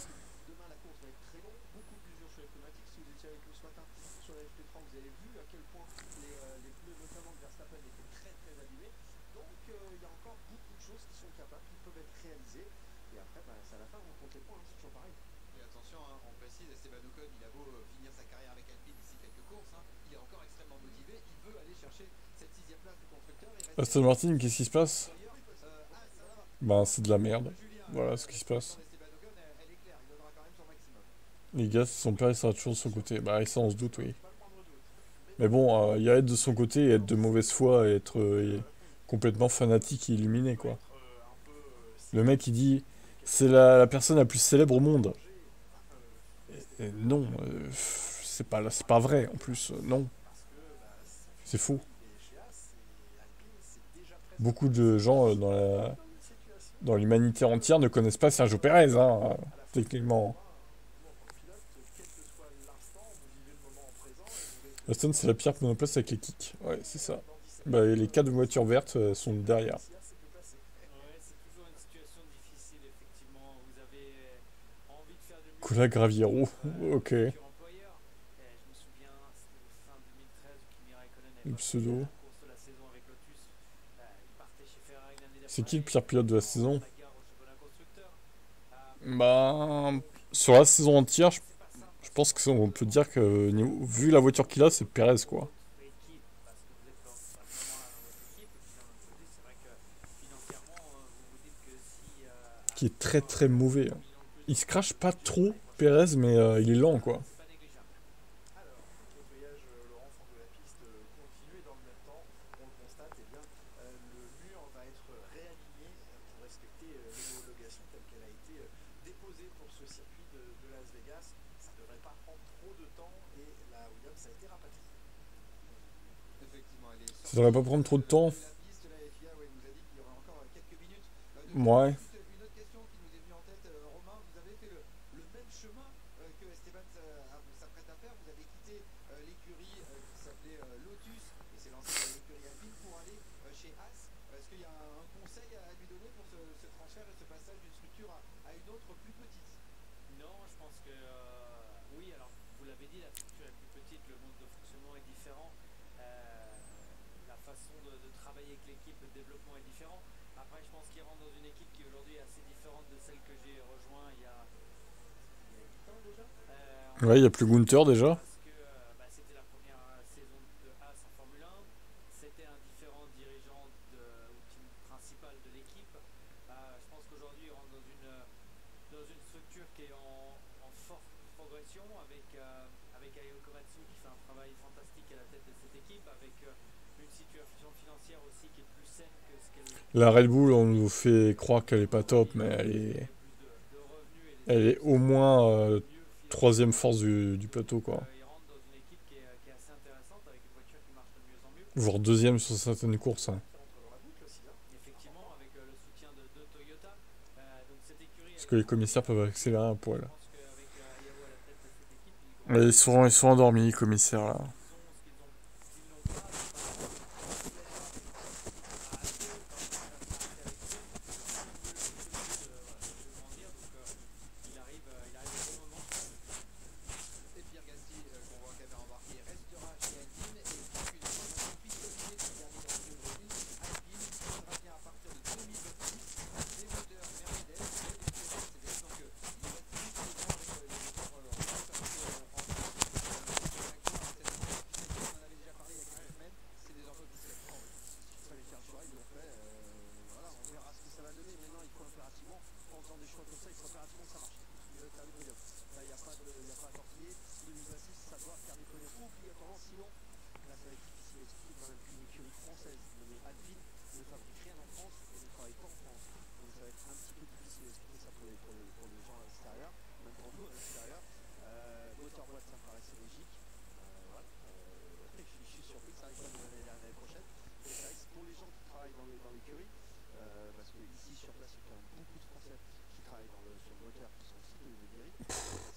Aston Martin, qu'est-ce qui se passe? Ben c'est de la merde. Voilà ce qui se passe. Les gars, son père il sera toujours de son côté. Bah ça on se doute, oui. Mais bon, il y a être de son côté et être de mauvaise foi et être complètement fanatique et illuminé quoi. Le mec il dit c'est la personne la plus célèbre au monde. Et non, c'est pas vrai en plus, non. C'est faux. Beaucoup de gens dans l'humanité entière ne connaissent pas Sergio Pérez, hein, techniquement. Aston, c'est la pire monoplace avec les kicks. Ouais, c'est ça. Bah, et les 4 voitures vertes sont derrière. Ouais, c'est toujours une situation difficile, effectivement. Vous avez envie de faire du mieux. Cola Graviero, ok. Futur employeur. Je me souviens, c'était fin 2013 où Kimi Raikkonen avait Le pas pseudo. fait la course de la saison avec Lotus. Il partait chez Ferrari l'année d'après. C'est qui le pire pilote de la saison? Bagarre au championnat constructeur. Bah, sur la saison entière, je pense qu'on peut dire que vu la voiture qu'il a, c'est Pérez quoi. Équipe, parce que vous êtes pas vraiment dans votre équipe. Et puis d'un autre côté, c'est vrai que financièrement, vous vous dites que si. Qui est très très mauvais. Hein. Il se crache pas trop, Pérez, mais il est lent quoi. C'est pas négligeable. Alors, le nettoyage, Laurent, de la piste continue et dans le même temps, on le constate, eh bien, le mur va être réaligné pour respecter l'homologation telle qu'elle a été déposée pour ce circuit de Las Vegas. Ça ne devrait pas prendre trop de temps et la Williams a été rapatriée. Ça devrait pas prendre trop de temps. Ouais. Une autre question qui nous est venue en tête, Romain, vous avez fait le même chemin que Esteban s'apprête à faire. Vous avez quitté l'écurie qui s'appelait Lotus et s'est lancé dans l'écurie Alpine pour aller chez As. Est-ce qu'il y a un conseil à lui donner pour ce transfert et ce passage d'une structure à une autre plus petite? Non, je pense que oui, alors vous l'avez dit, la structure est plus petite, le mode de fonctionnement est différent, la façon de travailler avec l'équipe, le développement est différent. Après, je pense qu'il rentre dans une équipe qui aujourd'hui est assez différente de celle que j'ai rejoint il y a 8 ans déjà. Ouais, il y a plus Gunther déjà. Parce que c'était la première saison de As en Formule 1. C'était un différent dirigeant ou team principal de l'équipe. Je pense qu'aujourd'hui, il rentre dans une structure qui est en forte progression avec Ayo Komatsu qui fait un travail fantastique à la tête de cette équipe, avec une situation financière aussi qui est plus saine que ce qu'elle est. La Red Bull, on nous fait croire qu'elle est pas top, mais elle est au moins troisième force du plateau quoi. Il rentre dans une équipe qui est assez intéressante avec une voiture qui marche de mieux en mieux. Voire deuxième sur certaines courses. Hein. Effectivement, avec le soutien de Toyota. Donc cette écurie. Parce que les commissaires peuvent accélérer un poil. Je pense qu'avec Yao à la tête de cette équipe, Ils sont endormis, les commissaires là.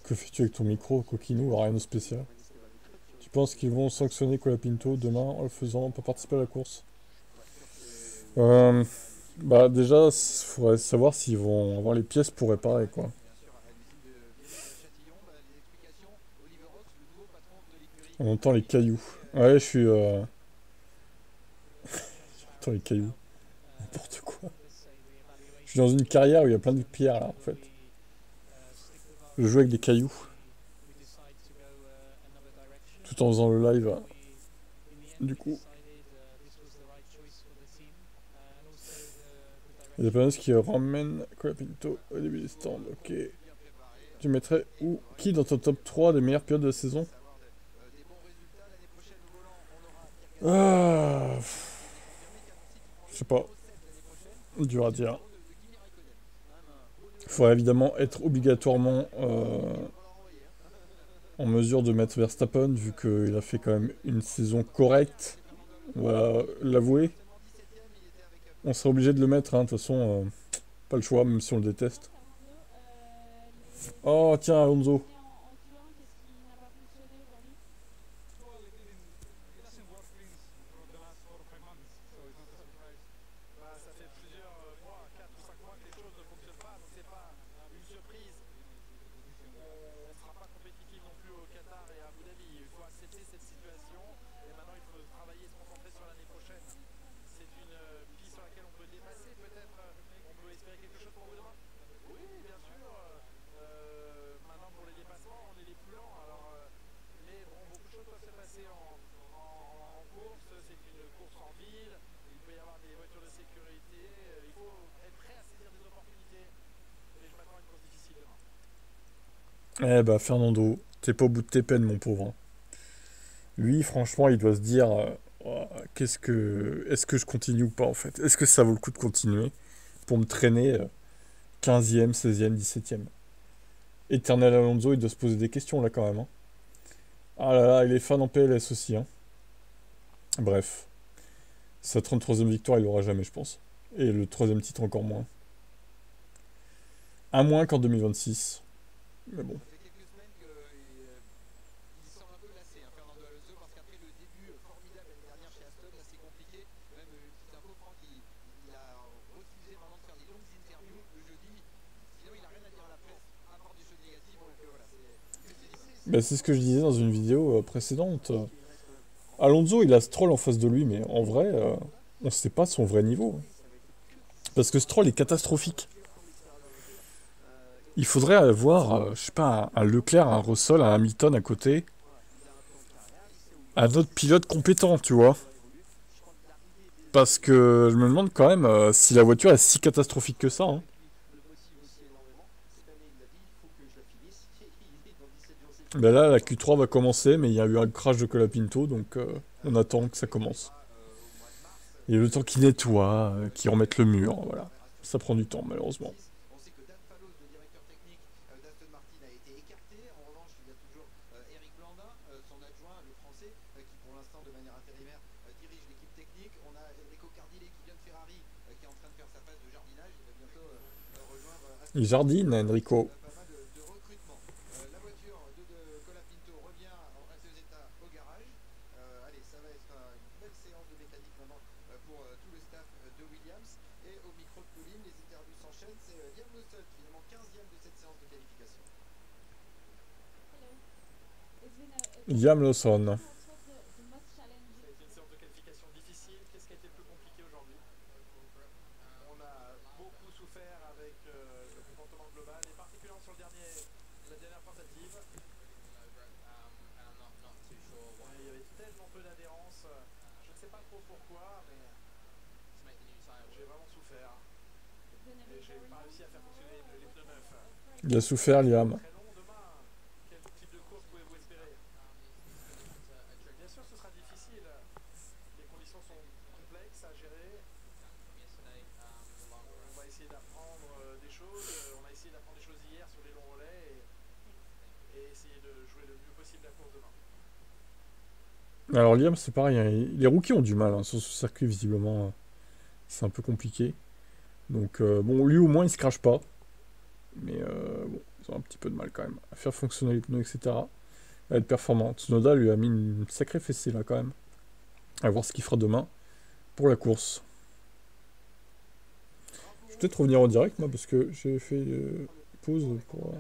Que fais-tu avec ton micro, Coquinou? Rien de spécial. Tu penses qu'ils vont sanctionner Colapinto demain en le faisant pas participer à la course? Bah déjà, il faudrait savoir s'ils vont avoir les pièces pour réparer, quoi. On entend les cailloux. Ouais, je suis... J'entends les cailloux. N'importe quoi. Je suis dans une carrière où il y a plein de pierres, là, en fait. Je joue avec des cailloux. Tout en faisant le live. Du coup... Il y a des personnes qui ramènent Colapinto au début des stands. Ok. Tu mettrais où? Qui dans ton top 3 des meilleurs pilotes de la saison? Ah, je sais pas. Dur à dire. Il faudrait évidemment être obligatoirement en mesure de mettre Verstappen, vu qu'il a fait quand même une saison correcte. On va l'avouer. On serait obligé de le mettre, hein. De toute façon, pas le choix, même si on le déteste. Oh, tiens, Alonso. Ça fait plusieurs mois, 4 ou 5 mois que les choses ne fonctionnent pas, donc c'est pas une surprise. On ne sera pas compétitif non plus au Qatar et à Abu Dhabi. Il faut accepter cette situation et maintenant il faut travailler et se concentrer sur l'année prochaine. C'est une piste sur laquelle on peut dépasser peut-être, on peut espérer quelque chose pour vous demain. Oui, bien sûr. Maintenant pour les dépassements, on est les plus lents. Alors, mais bon, beaucoup de choses doivent se passer en course. C'est une course en ville. Il peut y avoir des voitures de sécurité. Il faut être prêt à saisir des opportunités. Mais je m'attends à une course difficile demain. Eh bah, Fernando, t'es pas au bout de tes peines, mon pauvre. Lui, franchement, il doit se dire... oh, est-ce que je continue ou pas, en fait? Est-ce que ça vaut le coup de continuer pour me traîner 15e, 16e, 17e? Éternel Alonso, il doit se poser des questions, là, quand même. Hein. Ah là là, il est fan en PLS aussi. Hein. Bref. Sa 33e victoire, il l'aura jamais, je pense. Et le 3e titre, encore moins. Un moins qu'en 2026. Mais bon. Ça fait quelques semaines qu'il semble un peu lassé, hein, Fernando Alonso, parce qu'après le début formidable l'année dernière chez Aston, là c'est compliqué. Même une petite info, Franck, il a refusé maintenant de faire des longues interviews le jeudi. Sinon il n'a rien à dire à la presse, à part des choses négatives. Donc voilà, Bah, c'est ce que je disais dans une vidéo précédente. Alonso, il a Stroll en face de lui, mais en vrai, on sait pas son vrai niveau. Parce que Stroll est catastrophique. Il faudrait avoir, je sais pas, un Leclerc, un Russell, un Hamilton à côté. Un autre pilote compétent, tu vois. Parce que je me demande quand même si la voiture est si catastrophique que ça. Hein. Ben là, la Q3 va commencer, mais il y a eu un crash de Colapinto, donc on attend que ça commence. Il y a le temps qu'ils nettoient, qu'ils remettent le mur, voilà. Ça prend du temps, malheureusement. on sait que Dan Fallows, le directeur technique d'Aston Martin, a été écarté. En revanche, il y a toujours Eric Blandin, son adjoint, le français, qui pour l'instant, de manière intérimaire, dirige l'équipe technique. On a Enrico Cardile qui vient de Ferrari, qui est en train de faire sa phase de jardinage. Il va bientôt rejoindre Aston Il jardine, Enrico. Pas mal de recrutement. La voiture de Colapinto revient en resteux état au garage. Allez, ça va être une belle séance de mécanique maintenant pour tout le staff de Williams. Et au micro de Pauline, les interviews s'enchaînent. C'est Liam Lawson, finalement 15e de cette séance de qualification. Liam Lawson. Ça a été une séance de qualification difficile. Qu'est-ce qui a été le plus compliqué aujourd'hui? On a beaucoup souffert avec le comportement global, et particulièrement sur la dernière tentative. Il y avait tellement peu d'adhérence. Je ne sais pas trop pourquoi, mais j'ai vraiment souffert. Et j'ai pas réussi à faire fonctionner les pneus neufs. Il a souffert, Liam. Très long demain. Quel type de course pouvez-vous espérer? Bien sûr, ce sera difficile. Les conditions sont complexes à gérer. On va essayer d'apprendre des choses. On a essayé d'apprendre des choses hier sur les longs relais et essayer de jouer le mieux possible la course demain. Alors Liam, c'est pareil, hein, les rookies ont du mal hein, sur ce circuit, visiblement. C'est un peu compliqué. Donc, bon, lui au moins, il se crache pas. Mais bon, Ils ont un petit peu de mal quand même à faire fonctionner les pneus, etc. À être performant. Tsunoda lui a mis une sacrée fessée là quand même. À voir ce qu'il fera demain pour la course. Je vais peut-être revenir en direct moi parce que j'ai fait pause pour...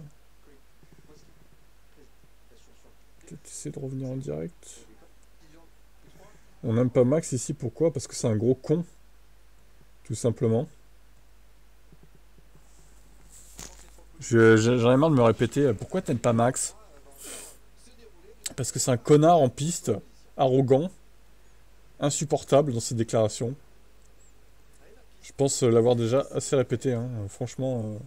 peut-être essayer de revenir en direct. On n'aime pas Max ici, pourquoi? Parce que c'est un gros con. Tout simplement. J'en ai marre de me répéter. Pourquoi t'aimes pas Max? Parce que c'est un connard en piste, arrogant, insupportable dans ses déclarations. Je pense l'avoir déjà assez répété, hein. Franchement,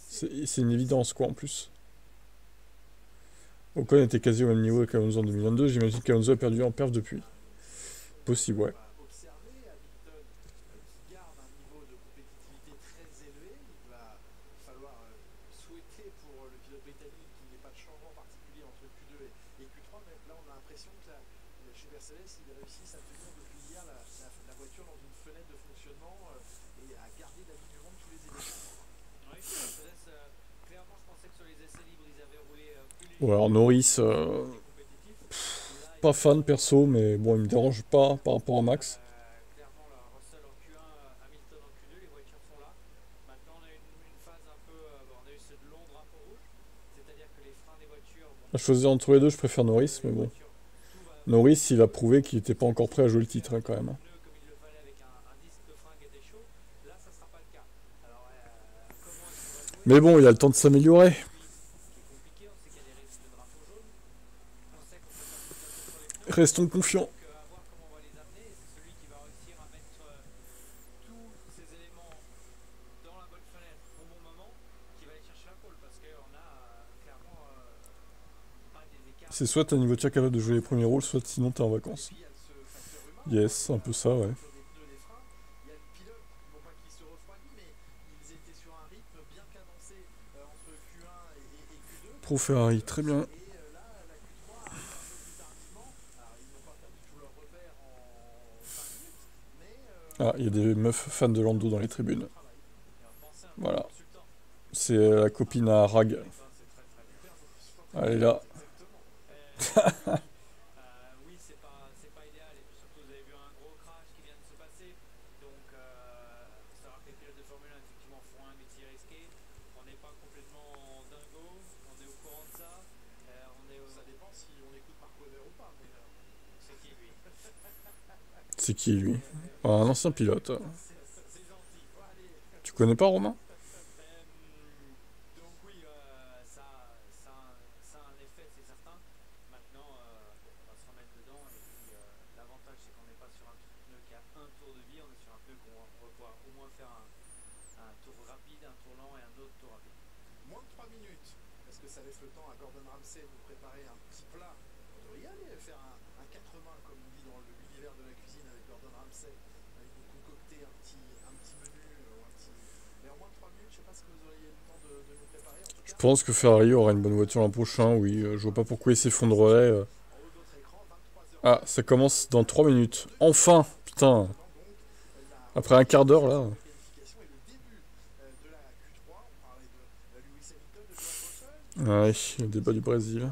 c'est une évidence quoi en plus. Ocon était quasi au même niveau qu'Alonso en 2022, j'imagine qu'Alonso a perdu en perf depuis. Possible, ouais. Ou alors Norris, pas fan perso, mais bon, il me dérange pas par rapport à Max. À choisir entre les deux, je préfère Norris, mais bon. Norris, il a prouvé qu'il n'était pas encore prêt à jouer le titre, hein, quand même. Mais bon, il a le temps de s'améliorer. Restons confiants. C'est soit t'as un niveau de tir capable de jouer les premiers rôles, soit sinon t'es en vacances. Yes, un peu ça, ouais. Pro Ferrari, très bien. Ah, il y a des meufs fans de Lando dans les tribunes. Voilà. C'est la copine à Rag. Elle est là. Oui, c'est pas idéal. Et puis surtout, vous avez vu un gros crash qui vient de se passer. Donc, savoir que les pilotes de Formule 1 effectivement font un métier risqué. On n'est pas complètement dingo. On est au courant de ça. Ça dépend si on écoute Marc Webber ou pas. Mais c'est qui lui? C'est qui lui? Un ancien pilote. Tu connais pas Romain? Donc oui, ça a un effet, c'est certain. Maintenant, on va se remettre dedans. Et puis l'avantage, c'est qu'on n'est pas sur un pneu qui a un tour de vie. On est sur un pneu qu'on va pouvoir au moins faire un tour rapide, un tour lent et un autre tour rapide. Moins de 3 minutes. Est-ce que ça laisse le temps à Gordon Ramsay de nous préparer un petit plat? On devrait y aller, faire un 4 mains, comme on dit dans l'univers de la cuisine avec Gordon Ramsay. Nous concocter un petit menu ou un petit... Mais en moins de 3 minutes, je sais pas ce que vous auriez le temps de nous préparer. En tout cas, Je pense que Ferrari aura une bonne voiture l'an prochain, oui. Je vois pas pourquoi il s'effondrerait. Ah, ça commence dans 3 minutes. Enfin! Putain! Après un quart d'heure, là. Ouais, le débat du Brésil.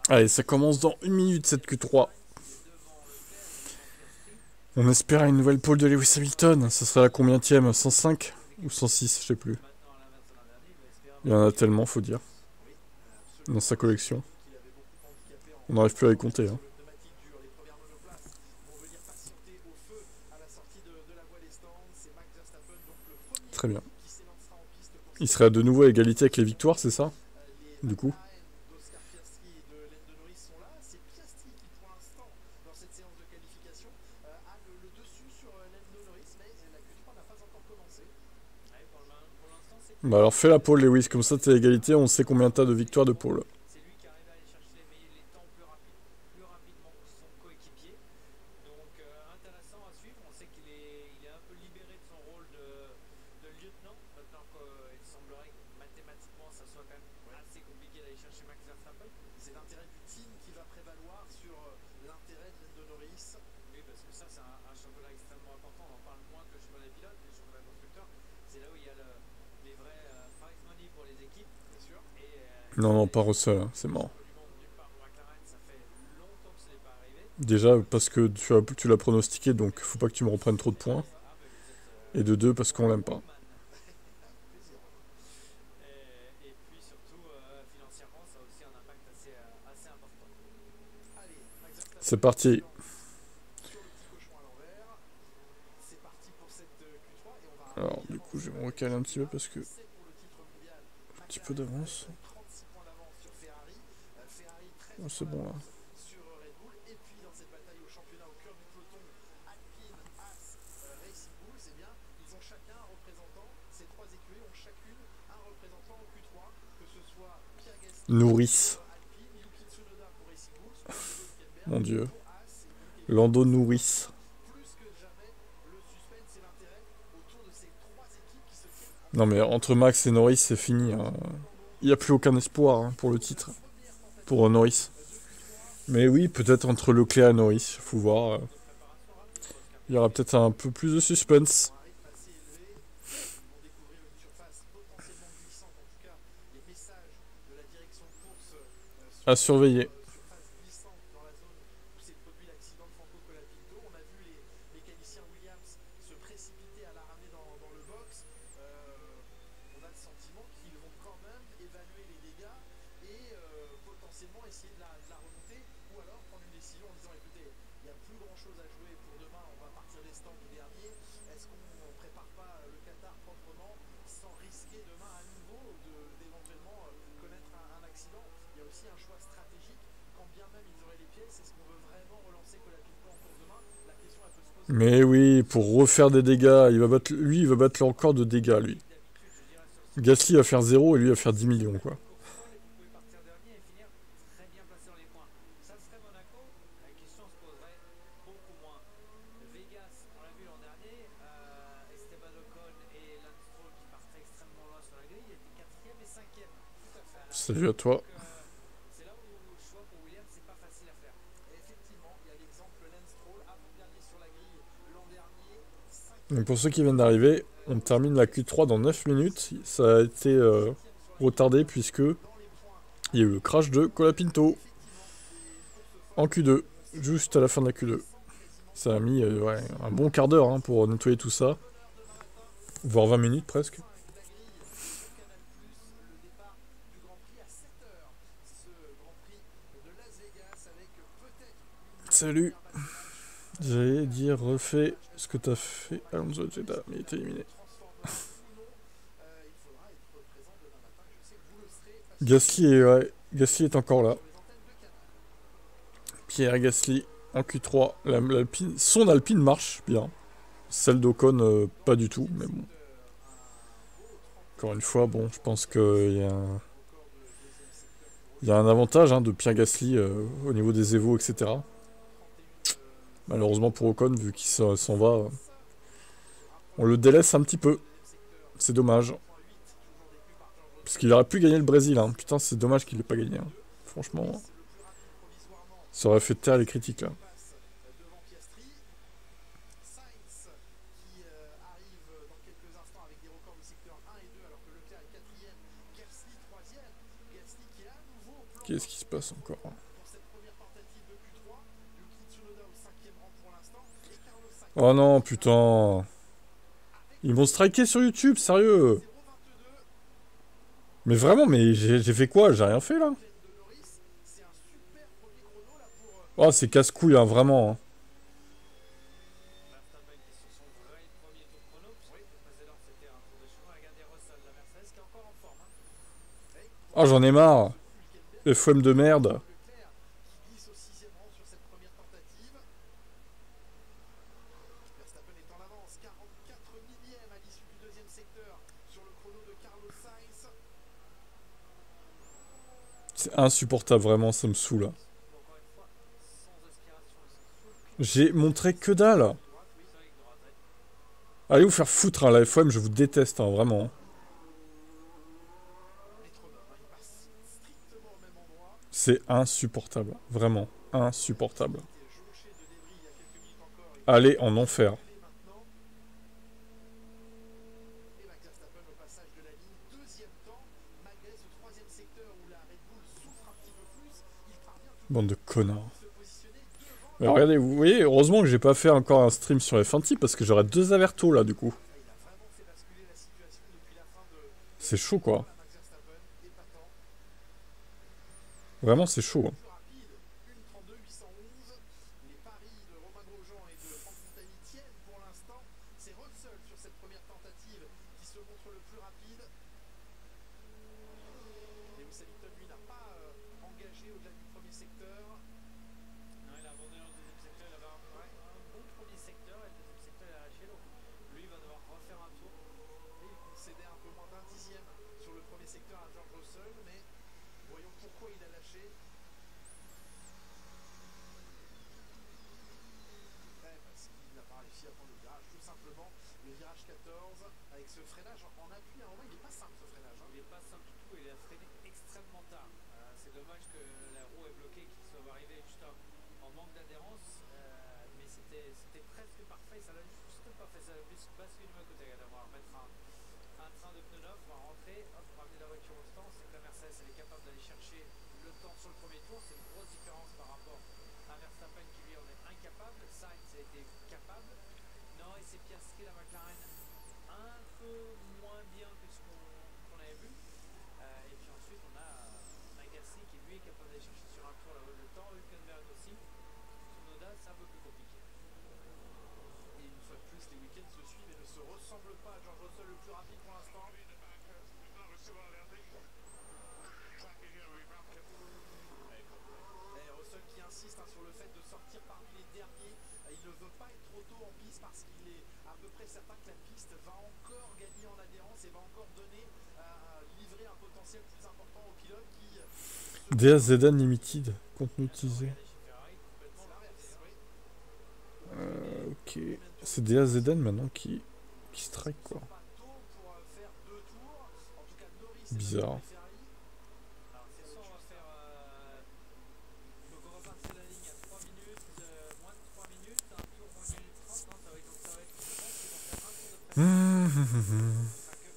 Allez, ça commence dans 1 minute cette Q3. On espère une nouvelle pole de Lewis Hamilton. Ça sera la combienième? 105 ou 106, je sais plus. Il y en a tellement, faut dire. Dans sa collection. On n'arrive plus à les compter. Hein. Très bien. Il serait de nouveau à égalité avec les victoires, c'est ça? Du coup. Bah alors fais la pole Lewis, comme ça t'es à égalité, on sait combien t'as de victoires de pole. C'est lui qui arrive à aller chercher les temps plus rapidement que son coéquipier. Donc intéressant à suivre. On sait qu'il est un peu libéré de son rôle de lieutenant. Maintenant qu'il semblerait que mathématiquement ça soit quand même assez compliqué d'aller chercher Max Verstappen. C'est l'intérêt du team qui va prévaloir sur l'intérêt de Lando Norris. Oui, parce que ça c'est un championnat extrêmement important. On en parle moins que le championnat des pilotes, mais le championnat constructeur, c'est là où il y a les vrais prize money pour les équipes. Bien sûr. Non, non, pas Russell, hein, c'est mort. D'une part pour McLaren, ça fait longtemps que ce n'est pas arrivé. Déjà parce que tu l'as pronostiqué, donc faut pas que tu me reprennes trop de points. Et de deux, parce qu'on l'aime pas. Et puis surtout, financièrement, ça a aussi un impact assez important. C'est parti. Alors, du coup, je vais me recaler un petit peu parce que... Un petit peu d'avance. Oh, c'est bon là. Nourrice. Mon Dieu. Lando Nourrice. Non mais entre Max et Norris c'est fini. Hein. Il n'y a plus aucun espoir hein, pour le titre. Pour Norris. Mais oui, peut-être entre Leclerc et Norris. Faut voir. Il y aura peut-être un peu plus de suspense. À surveiller. Mais oui, pour refaire des dégâts, il va battre le record de dégâts, lui. Gasly va faire 0 et lui va faire 10 millions, quoi. Salut à toi. Donc pour ceux qui viennent d'arriver, on termine la Q3 dans 9 minutes. Ça a été retardé puisque il y a eu le crash de Colapinto en Q2, juste à la fin de la Q2. Ça a mis ouais, un bon quart d'heure hein, pour nettoyer tout ça, voire 20 minutes presque. Salut. J'allais dire refais ce que t'as fait Alonso Jeddah, mais il est éliminé. Gasly est encore là. Pierre Gasly en Q3. Son Alpine marche bien. Celle d'Ocon, pas du tout, mais bon. Encore une fois, bon, je pense qu'il y a un avantage hein, de Pierre Gasly au niveau des évos, etc. Malheureusement pour Ocon, vu qu'il s'en va, on le délaisse un petit peu. C'est dommage. Parce qu'il aurait pu gagner le Brésil. Hein. Putain, c'est dommage qu'il l'ait pas gagné. Hein. Franchement, ça aurait fait taire les critiques là. Qu'est-ce qui se passe encore ? Oh non, putain. Ils m'ont striké sur YouTube, sérieux. Mais vraiment, mais j'ai fait quoi? J'ai rien fait là. Oh, c'est casse-couille, hein, vraiment. Hein. Verstappen qui sur son vrai premier tour chrono, puisque le précédent c'était un tour de chevaux. Regardez Russell, la Mercedes qui est encore en forme. Hein. Oh, j'en ai marre. FOM de merde. Leclerc qui glisse au 6e rang sur cette première tentative. Verstappen est en avance, 44 millième à l'issue du deuxième secteur sur le chrono de Carlos Sainz. C'est insupportable, vraiment, ça me saoule. Encore une fois, sans aspiration et sans souffle. J'ai montré que dalle. Allez vous faire foutre, hein, la FOM, je vous déteste, hein, vraiment. C'est insupportable, vraiment, insupportable. Allez en enfer. Et Max Verstappen au passage de la ligne, deuxième temps, malgré ce troisième secteur où la Red Bull souffre un petit peu plus, il parvient tout Bande de connards. de se positionner devant. Mais regardez, vous voyez, heureusement que j'ai pas fait encore un stream sur F1 parce que j'aurais 2 avertos là, du coup. Il a vraiment fait basculer la situation depuis la fin de C'est chaud, quoi. Max Verstappen, épatant. Vraiment, c'est chaud. Hein. Plus rapide, 1:32.811. Les paris de Romain Grosjean et de Franck Montagny tiennent pour l'instant. C'est Russell sur cette première tentative qui se montre le plus rapide. Lewis Hamilton, lui, n'a pas engagé au-delà du premier secteur. Non, il a abandonné dans le deuxième secteur, il avait un bon premier secteur et le deuxième secteur il a lâché. Donc lui il va devoir refaire un tour. Et il concédait un peu moins d'un dixième sur le premier secteur à George Russell, mais voyons pourquoi il a lâché. Parce qu'il n'a pas réussi à prendre le virage, tout simplement. Le virage 14, avec ce freinage en appui, à un moment, il n'est pas simple ce freinage. Il n'est pas simple du tout, il a freiné extrêmement tard. C'est dommage que la roue est bloquée, qu'il soit arrivé juste en manque d'adhérence. Mais c'était presque parfait, ça l'a juste pas fait. Ça a juste basculé du mauvais côté. On va remettre un train de pneus neuf, on va rentrer, hop, ramener la voiture au stand. C'est que la Mercedes elle est capable d'aller chercher le temps sur le premier tour. C'est une grosse différence par rapport à Verstappen qui lui en est incapable. Sainz a été capable. Non, et c'est Piastri, la McLaren, un peu moins bien que ce qu'on avait vu. Et puis ensuite, on a Gasly qui lui est capable d'aller chercher sur un tour le temps. Hülkenberg aussi. Tsunoda, c'est un peu plus compliqué. Et une fois de plus, les week-ends se suivent et ne se ressemblent pas. George Russell le plus rapide pour l'instant. Et Russell qui insiste sur le fait de sortir parmi les derniers. Il ne veut pas être trop tôt en piste parce qu'il est à peu près certain que la piste va encore gagner en adhérence et va encore donner, livrer un potentiel plus important aux pilotes qui... DAZN Limited, contenu utilisé. C'est l'inverse, oui. Ok. C'est DAZN maintenant qui strike, quoi. Pas tôt pour faire deux tours. En tout cas, Norris Bizarre. et Ferrari. Alors c'est ça, on va faire... donc on va passer la ligne à 3 minutes, moins de 3 minutes, un tour moins 1 minute 30. Non, ça va être, je pense qu'ils vont faire un tour de préparation. Enfin que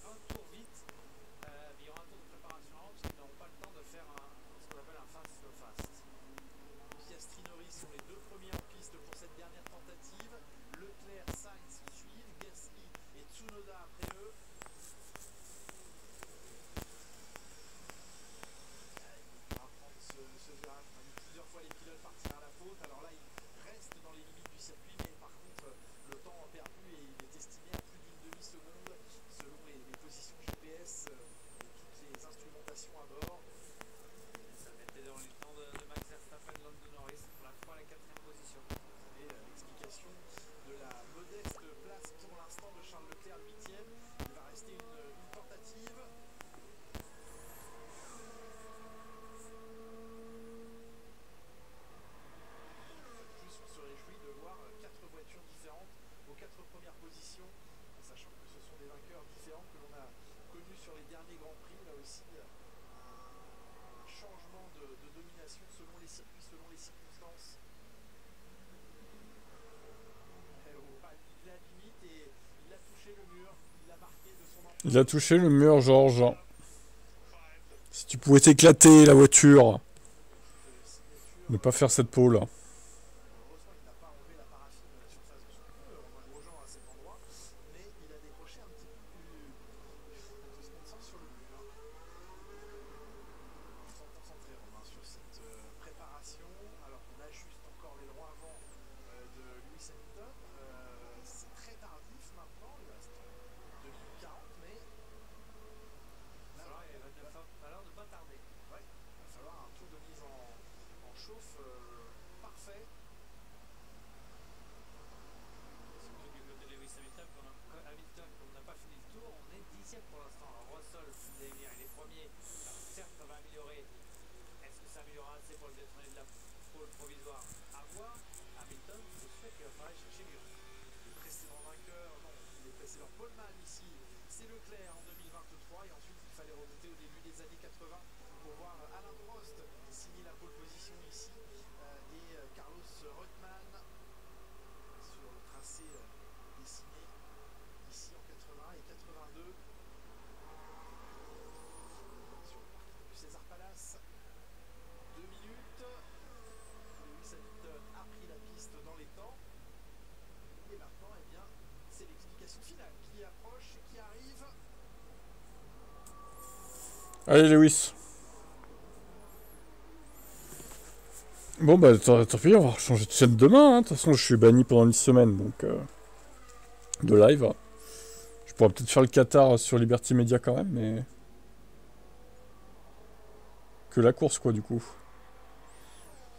un tour vite, mais il y aura un tour de préparation avant parce qu'ils n'auront pas le temps de faire ce qu'on appelle un fast slow fast. Piastri, Norris sont les deux premiers en piste pour cette dernière tentative. Leclerc, Sainz suivent, Gasly et Tsunoda après eux. Il va prendre ce virage. On a vu plusieurs fois les pilotes partir à la faute. Alors là, il reste dans les limites du circuit, mais par contre, le temps perdu est estimé à plus d'une demi-seconde selon les positions GPS et toutes les instrumentations à bord. Ça mettait dans le temps de Max Verstappen, Lando Norris pour la 3 et la 4e position. Et l'explication de la modeste place pour l'instant de Charles Leclerc, 8e. Il va rester une tentative. Plus on se réjouit de voir 4 voitures différentes aux 4 premières positions, en sachant que ce sont des vainqueurs différents que l'on a connus sur les derniers Grands Prix. Là aussi, un changement de domination selon les circuits, selon les circonstances. La limite et il a touché le mur, il a marqué de son empreinte. Il a touché le mur, Georges. Si tu pouvais t'éclater, la voiture. Ne pas faire cette pole. Heureusement, il n'a pas enlevé la paraffine de la surface de son pneu. On Allez, Lewis. Bon, bah, tant pis, on va changer de chaîne demain. Hein. De toute façon, je suis banni pendant une semaine, donc... de live. Je pourrais peut-être faire le Qatar sur Liberty Media quand même, mais... que la course, quoi, du coup.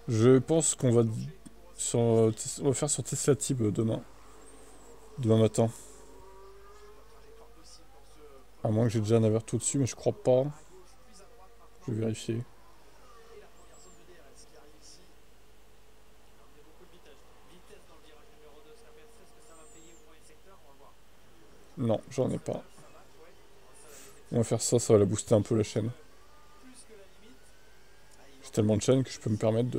Je pense qu'on va... on va faire sur Tesla Tib demain. Demain matin. À moins que j'ai déjà un averto dessus, mais je crois pas. Je vais vérifier. Non, j'en ai pas. On va faire ça, ça va la booster un peu la chaîne. J'ai tellement de chaînes que je peux me permettre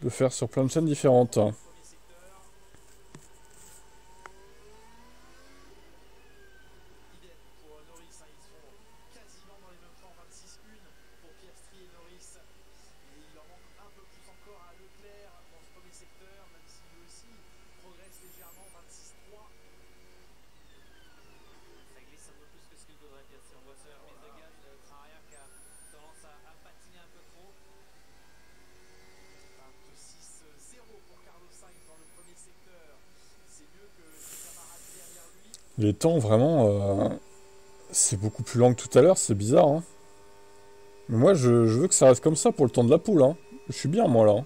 de faire sur plein de chaînes différentes. Les temps, vraiment, c'est beaucoup plus lent que tout à l'heure, c'est bizarre. Hein. Mais moi, je veux que ça reste comme ça pour le temps de la poule. Hein. Je suis bien, moi, là.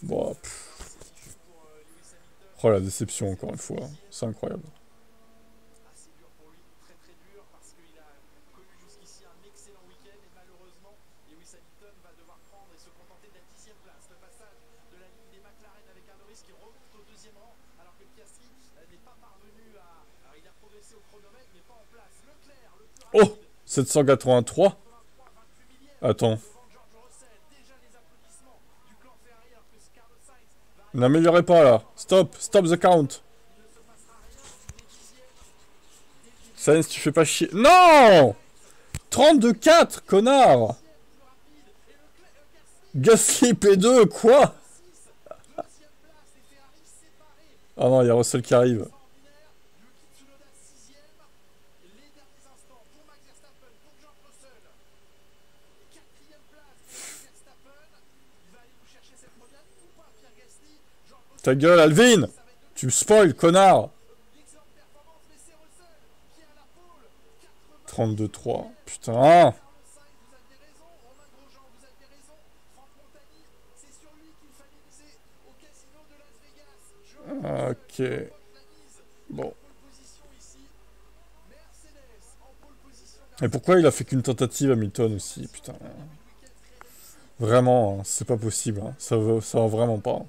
Bon, oh, la déception, encore une fois. C'est incroyable. Oh 783. Attends. N'améliorez pas là. Stop. Stop the count. Sainz, tu fais pas chier. Non 32-4, connard. Gasly P2, quoi? Ah non, il y a Russell qui arrive. Ta gueule, Alvin! Tu me spoil, connard! 32-3. Putain! Ok. Bon. Et pourquoi il a fait qu'une tentative Hamilton aussi? Putain. Vraiment, hein, c'est pas possible. Hein. Ça va vraiment pas.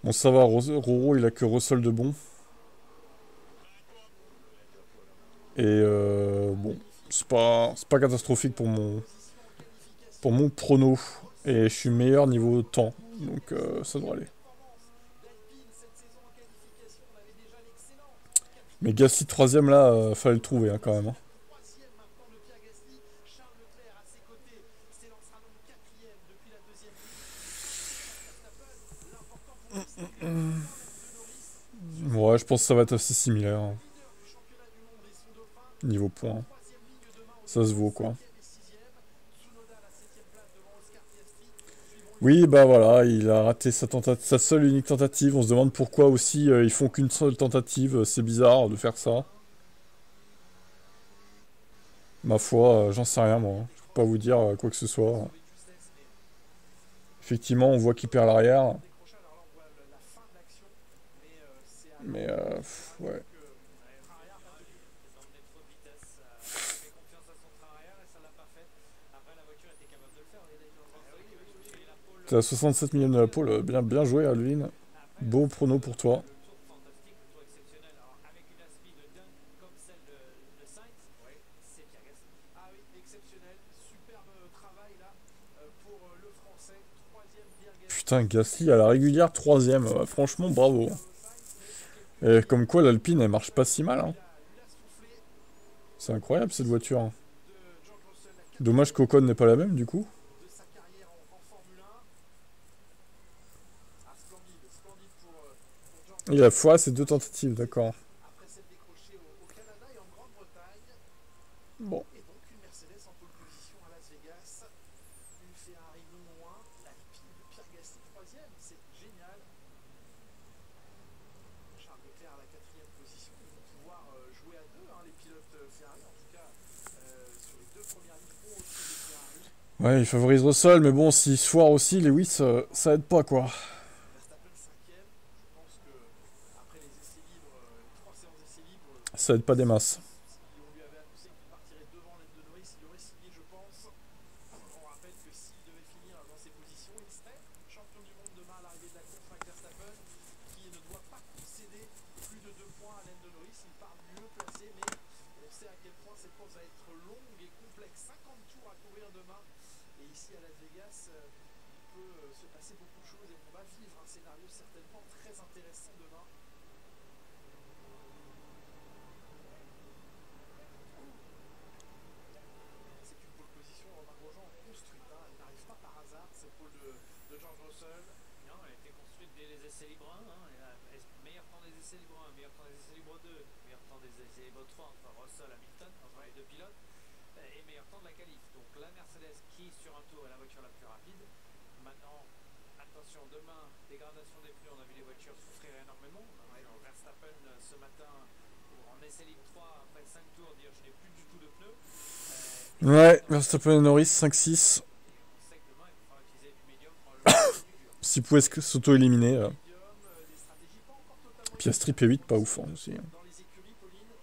Bon, ça va, Roro, il a que Russell de bon. Et bon, c'est pas catastrophique pour mon prono. Et je suis meilleur niveau temps, donc ça devrait aller. Mais Gasly 3ème là, fallait le trouver hein, quand même. Hein. Ouais, je pense que ça va être assez similaire. Hein. Niveau points. Ça se vaut quoi. Oui, bah voilà, il a raté sa seule et unique tentative. On se demande pourquoi aussi ils font qu'une seule tentative. C'est bizarre de faire ça. Ma foi, j'en sais rien moi. Je peux pas vous dire quoi que ce soit. Effectivement, on voit qu'il perd l'arrière. Mais ouais. T'es à 67 millions de la pole, bien joué Alvin. Beau prono pour toi. Putain, Gasly à la régulière, 3ème. Franchement, bravo. Et comme quoi, l'Alpine, elle marche pas si mal. Hein. C'est incroyable cette voiture. Hein. Dommage qu'Ocon n'est pas la même, du coup. de sa carrière en Formule 1. Ah, splendide pour George Il a foi, c'est 2 tentatives, d'accord. après s'être décroché au Canada et en Grande-Bretagne. Bon. Et donc une Mercedes en pole position à Las Vegas, une Ferrari non loin, l'Alpine de Pierre Gasly 3ème, c'est génial. Charles Leclerc à la 4ème position, ils vont pouvoir jouer à deux, hein, les pilotes Ferrari, en tout cas sur les 2 premières lignes au dessus des Ferrari. Ouais, il favorise Russell, mais bon, s'il se foire aussi, Lewis, ça aide pas, quoi. Verstappen 5ème, je pense que après les essais libres, les 3 séances d'essais libres, Ça aide pas des masses. si on lui avait annoncé qu'il partirait devant Lando Norris, il aurait signé, je pense. On rappelle que s'il devait finir dans ces positions, il serait champion du monde demain à l'arrivée de la course. Max Verstappen, qui ne doit pas concéder plus de 2 points à Lando Norris. Il part mieux placé, mais on sait à quel point cette course va être longue et complexe. 50 tours à courir demain. Et ici à Las Vegas, il peut se passer beaucoup de choses et on va vivre un scénario certainement très intéressant demain. C'est une pole position, Romain Grosjean, construite. Hein. Elle n'arrive pas par hasard, cette pole de George Russell. Non, elle a été construite dès les essais libres 1. Hein. Meilleur temps des essais libres 1, meilleur temps des essais libres 2, meilleur temps des essais libres 3 entre Russell et Hamilton, entre les 2 pilotes, et meilleur temps de la qualif. Donc la Mercedes qui, sur un tour, est la voiture la plus rapide. Maintenant, attention, demain, dégradation des pneus, on a vu les voitures souffrir énormément. Verstappen ce matin, en essai libre 3, après 5 tours, dire je n'ai plus du tout de pneus. Ouais, Verstappen et Norris, 5-6. On sait que demain, il faudra utiliser du médium, probablement du dur. S'il pouvait s'auto-éliminer. Des stratégies pas encore totalement Piastri P8, pas ouf hein, aussi. dans les écuries, Pauline.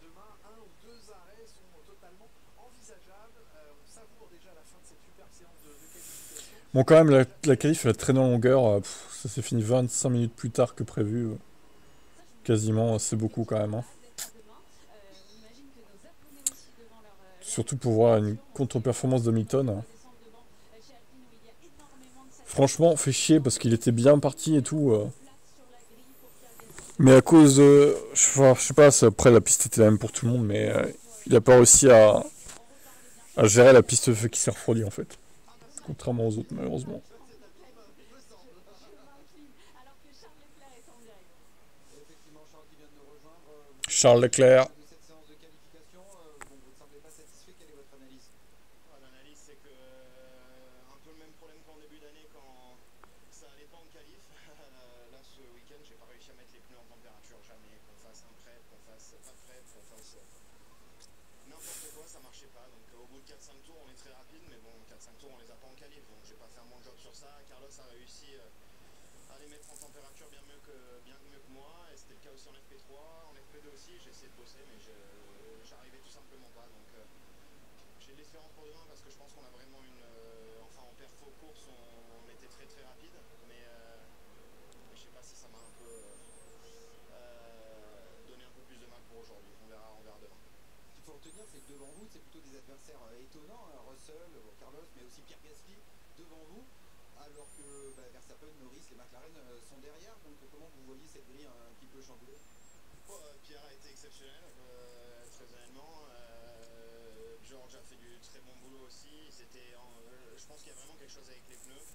Demain, 1 ou 2 arrêts sont totalement envisageables. On savoure déjà la fin de cette super séance de qualification. Bon, quand même, la qualif, elle a traîné en longueur. Ça s'est fini 25 minutes plus tard que prévu. Quasiment, c'est beaucoup quand même. Hein. Surtout pour voir une contre-performance d'Hamilton. Hein. Franchement, fait chier parce qu'il était bien parti et tout. Mais à cause de... Je sais pas, après la piste était la même pour tout le monde, mais il a pas réussi à gérer la piste de feu qui s'est refroidie en fait. Contrairement aux autres, malheureusement. Effectivement, Charles qui vient de nous rejoindre. Charles Leclerc. De cette séance de qualification, bon, vous ne semblez pas satisfait. Quelle est votre analyse? L'analyse, c'est que un peu le même problème qu'en début d'année quand ça allait pas en qualif. Là, ce week-end, j'ai pas réussi à mettre les pneus en température, jamais. Qu'on fasse un prep, qu'on fasse pas de prep, qu'on fasse n'importe quoi, ça marchait pas. Donc au bout de 4-5 tours, on est très rapide, mais bon, 4-5 tours, on les a pas en qualif. Donc j'ai pas fait un bon job sur ça. Carlos a réussi à les mettre en température bien mieux que moi. Et c'était le cas aussi en FP3, en FP2 aussi. J'ai essayé de bosser, mais j'arrivais tout simplement pas. Donc j'ai de l'espérance pour demain parce que je pense qu'on a vraiment une... enfin en perfo course on était très très rapide, mais je sais pas si ça m'a un peu donné un peu plus de mal pour aujourd'hui. On verra demain. Ce qu'il faut retenir, c'est que devant vous, c'est plutôt des adversaires étonnants. Hein. Russell, Carlos, mais aussi Pierre Gasly devant vous. Alors que Verstappen, Norris, les McLaren sont derrière. Donc comment vous voyez cette grille un petit peu chamboulée? Pierre a été exceptionnel, très honnêtement. George a fait du très bon boulot aussi. Je pense qu'il y a vraiment quelque chose avec les pneus.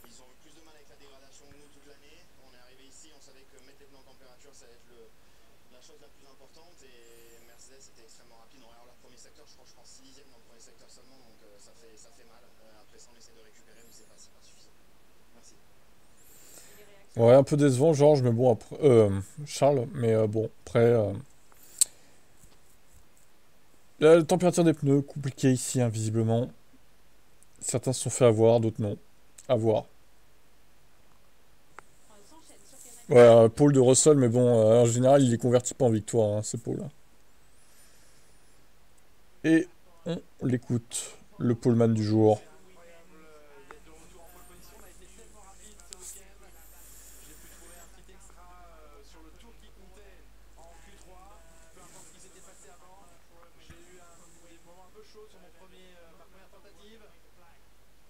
Ils ont eu plus de mal avec la dégradation que nous toute l'année. On est arrivé ici, on savait que mettre les pneus en température, ça allait être la chose la plus importante. Et Mercedes était extrêmement rapide. On regarde leur premier secteur, je pense 6ème dans le premier secteur seulement, donc ça fait mal. Après ça, on essaie de récupérer, mais c'est pas suffisant. Merci. Ouais, un peu décevant, Georges, mais bon, après, Charles, mais bon, après... La température des pneus, compliquée ici, hein, visiblement. Certains se sont fait avoir, d'autres non. À voir. Ouais, pôle de Russell, mais bon, en général, il les convertit pas en victoire, hein, ces pôles. Et on l'écoute, le poleman du jour. Sur ma première tentative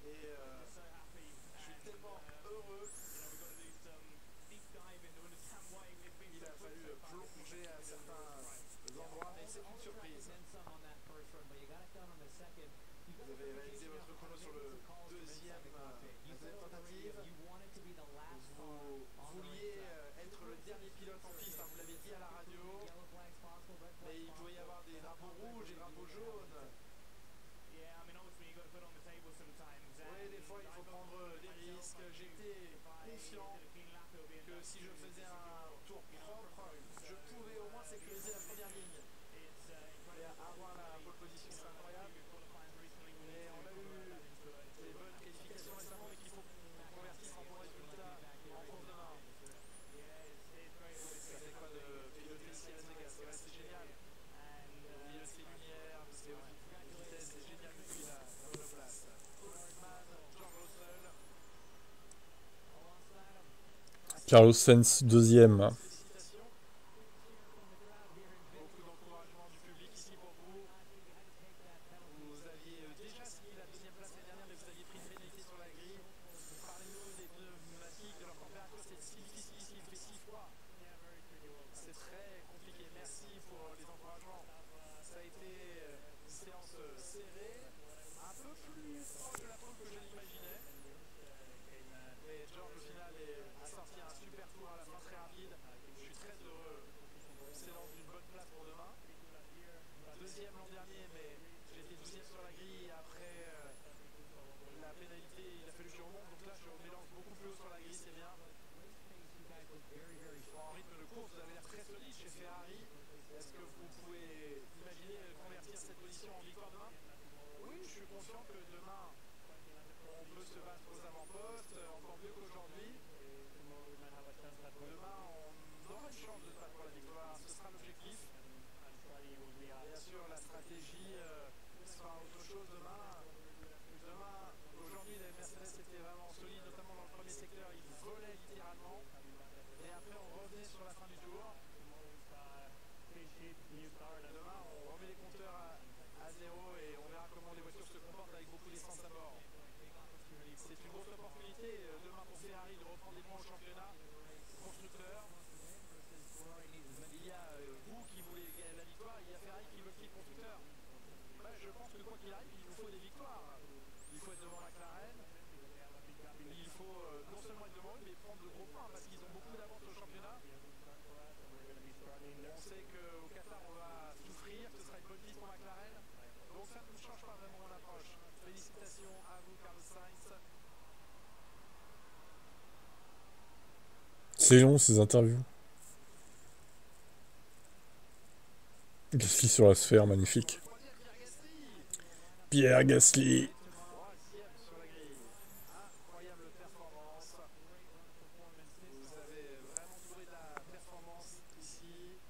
et je suis tellement Carlos Sainz, deuxième. Félicitations. Beaucoup d'encouragement du public ici pour vous. Vous aviez déjà signé la deuxième place l'année dernière, mais vous aviez pris une pénalité sur la grille. Parlez-nous des pneumatiques, de leur température. C'est si difficile ici, il fait si froid. C'est très compliqué. Merci pour les encouragements. Ça a été une séance serrée, un peu plus proche de la pole que je l'imaginais. Mais George au final a sorti un super tour à la fin, très rapide. Je suis très heureux. On s'élance d'une bonne place pour demain. Deuxième l'an dernier, mais j'ai été 12e sur la grille. Après la pénalité, il a fallu que je remonte. Donc là, je m'élance beaucoup plus haut sur la grille, c'est bien. En rythme de course, vous avez l'air très solide chez Ferrari. Est-ce que vous pouvez imaginer convertir cette position en victoire demain? Oui, je suis conscient que demain, on peut se battre aux avant-postes, encore mieux qu'aujourd'hui. Demain, on aura une chance de se battre pour la victoire, ce sera l'objectif. Bien sûr, la stratégie sera autre chose demain. Aujourd'hui, les Mercedes étaient vraiment solides, notamment dans le premier secteur, ils volaient littéralement. Et après, on revenait sur la fin du tour. Demain, on remet les compteurs à zéro et on verra comment les voitures se comportent avec beaucoup d'essence à bord. C'est une grosse opportunité demain pour Ferrari de reprendre des points au championnat constructeur. Il y a vous qui voulez gagner la victoire, il y a Ferrari qui veut le titre constructeur. Je pense que quoi qu'il arrive, il nous faut des victoires. Il faut être devant McLaren. Il faut non seulement être devant eux, mais prendre de gros points parce qu'ils ont beaucoup d'avance au championnat. On sait qu'au Qatar, on va souffrir. Ce sera une bonne piste pour McLaren. Donc ça ne change pas vraiment mon approche. Félicitations à vous, Carlos Sainz. C'est long, ces interviews. Gasly sur la sphère, magnifique. Pierre Gasly. Troisième sur la grille. Incroyable performance. Vous avez vraiment trouvé de la performance ici.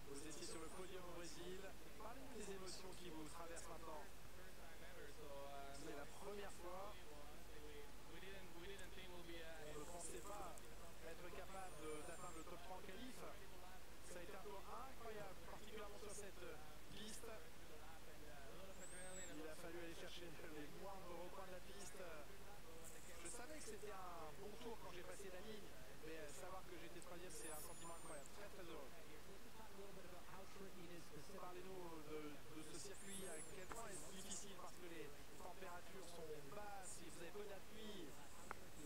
Vous étiez sur le podium au Brésil. Parlez-nous des émotions qui vous traversent maintenant. C'est la première fois. On ne pensait pas être capable d'atteindre le top 3 en qualif. Ça a été un tour incroyable, particulièrement sur cette piste. Il a fallu aller chercher les moindres recoins de la piste. Je savais que c'était un bon tour quand j'ai passé la ligne, mais savoir que j'étais troisième, c'est un sentiment incroyable. Très très heureux. Parlez-nous de ce circuit, à quel point est-ce difficile parce que les températures sont basses et vous avez peu d'appui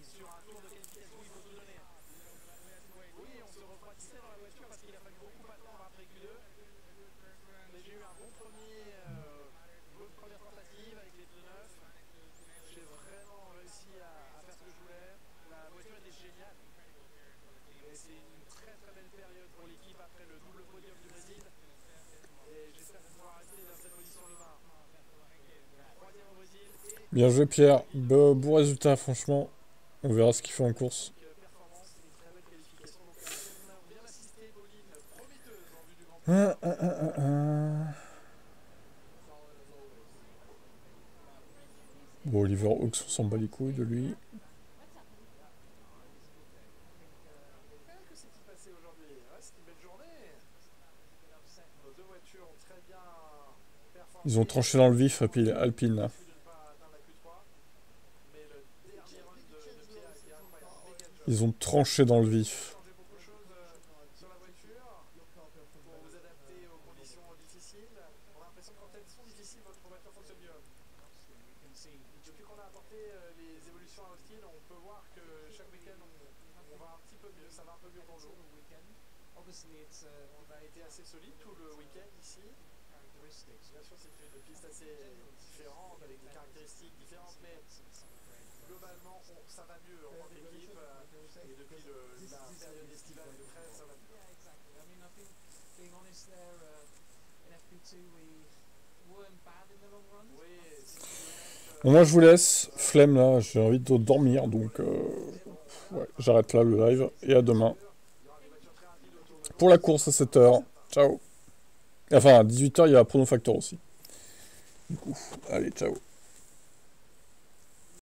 sur un tour de qualification, il faut tout donner. Oui, on se refroidissait dans la voiture parce qu'il a fallu beaucoup attendre après Q2. Mais j'ai eu un bon bonne première tentative avec les pneus neufs. J'ai vraiment réussi à faire ce que je voulais. La voiture était géniale. Et c'est une très très belle période pour l'équipe après le double podium du Brésil. Et j'espère pouvoir rester dans cette position demain. Troisième au Brésil. Bien joué, Pierre. Beau résultat, franchement. On verra ce qu'il fait en course. Performance, une très belle qualification. Donc, on a bien assisté, Pauline, prometteuse en vue du Grand Prix. Bon, Oliver Hawks, on s'en bat les couilles de lui. Qu'est-ce qui s'est passé aujourd'hui? C'est une belle journée. Nos deux voitures ont très bien performé. Ils ont tranché dans le vif, Alpine, là. Ils ont tranché dans le vif. Changé beaucoup de choses sur la voiture pour vous adapter aux conditions difficiles. On a l'impression que quand elles sont difficiles, votre voiture fonctionne mieux. Depuis qu'on a apporté les évolutions à Austin, on peut voir que chaque week-end on va un petit peu mieux, ça va un peu mieux pour nous. On a été assez solide tout le week-end ici. Bien sûr, c'est une piste assez différente avec des caractéristiques différentes, mais globalement, ça va mieux en tant qu'équipe. Et depuis la période estivale de trêve, ça va mieux. Bon, moi, je vous laisse. Flemme, là. J'ai envie de dormir, donc... ouais, j'arrête là le live. Et à demain. Pour la course à 7h. Ciao. Enfin, à 18h, il y a Prono Factor aussi. Du coup, allez, ciao.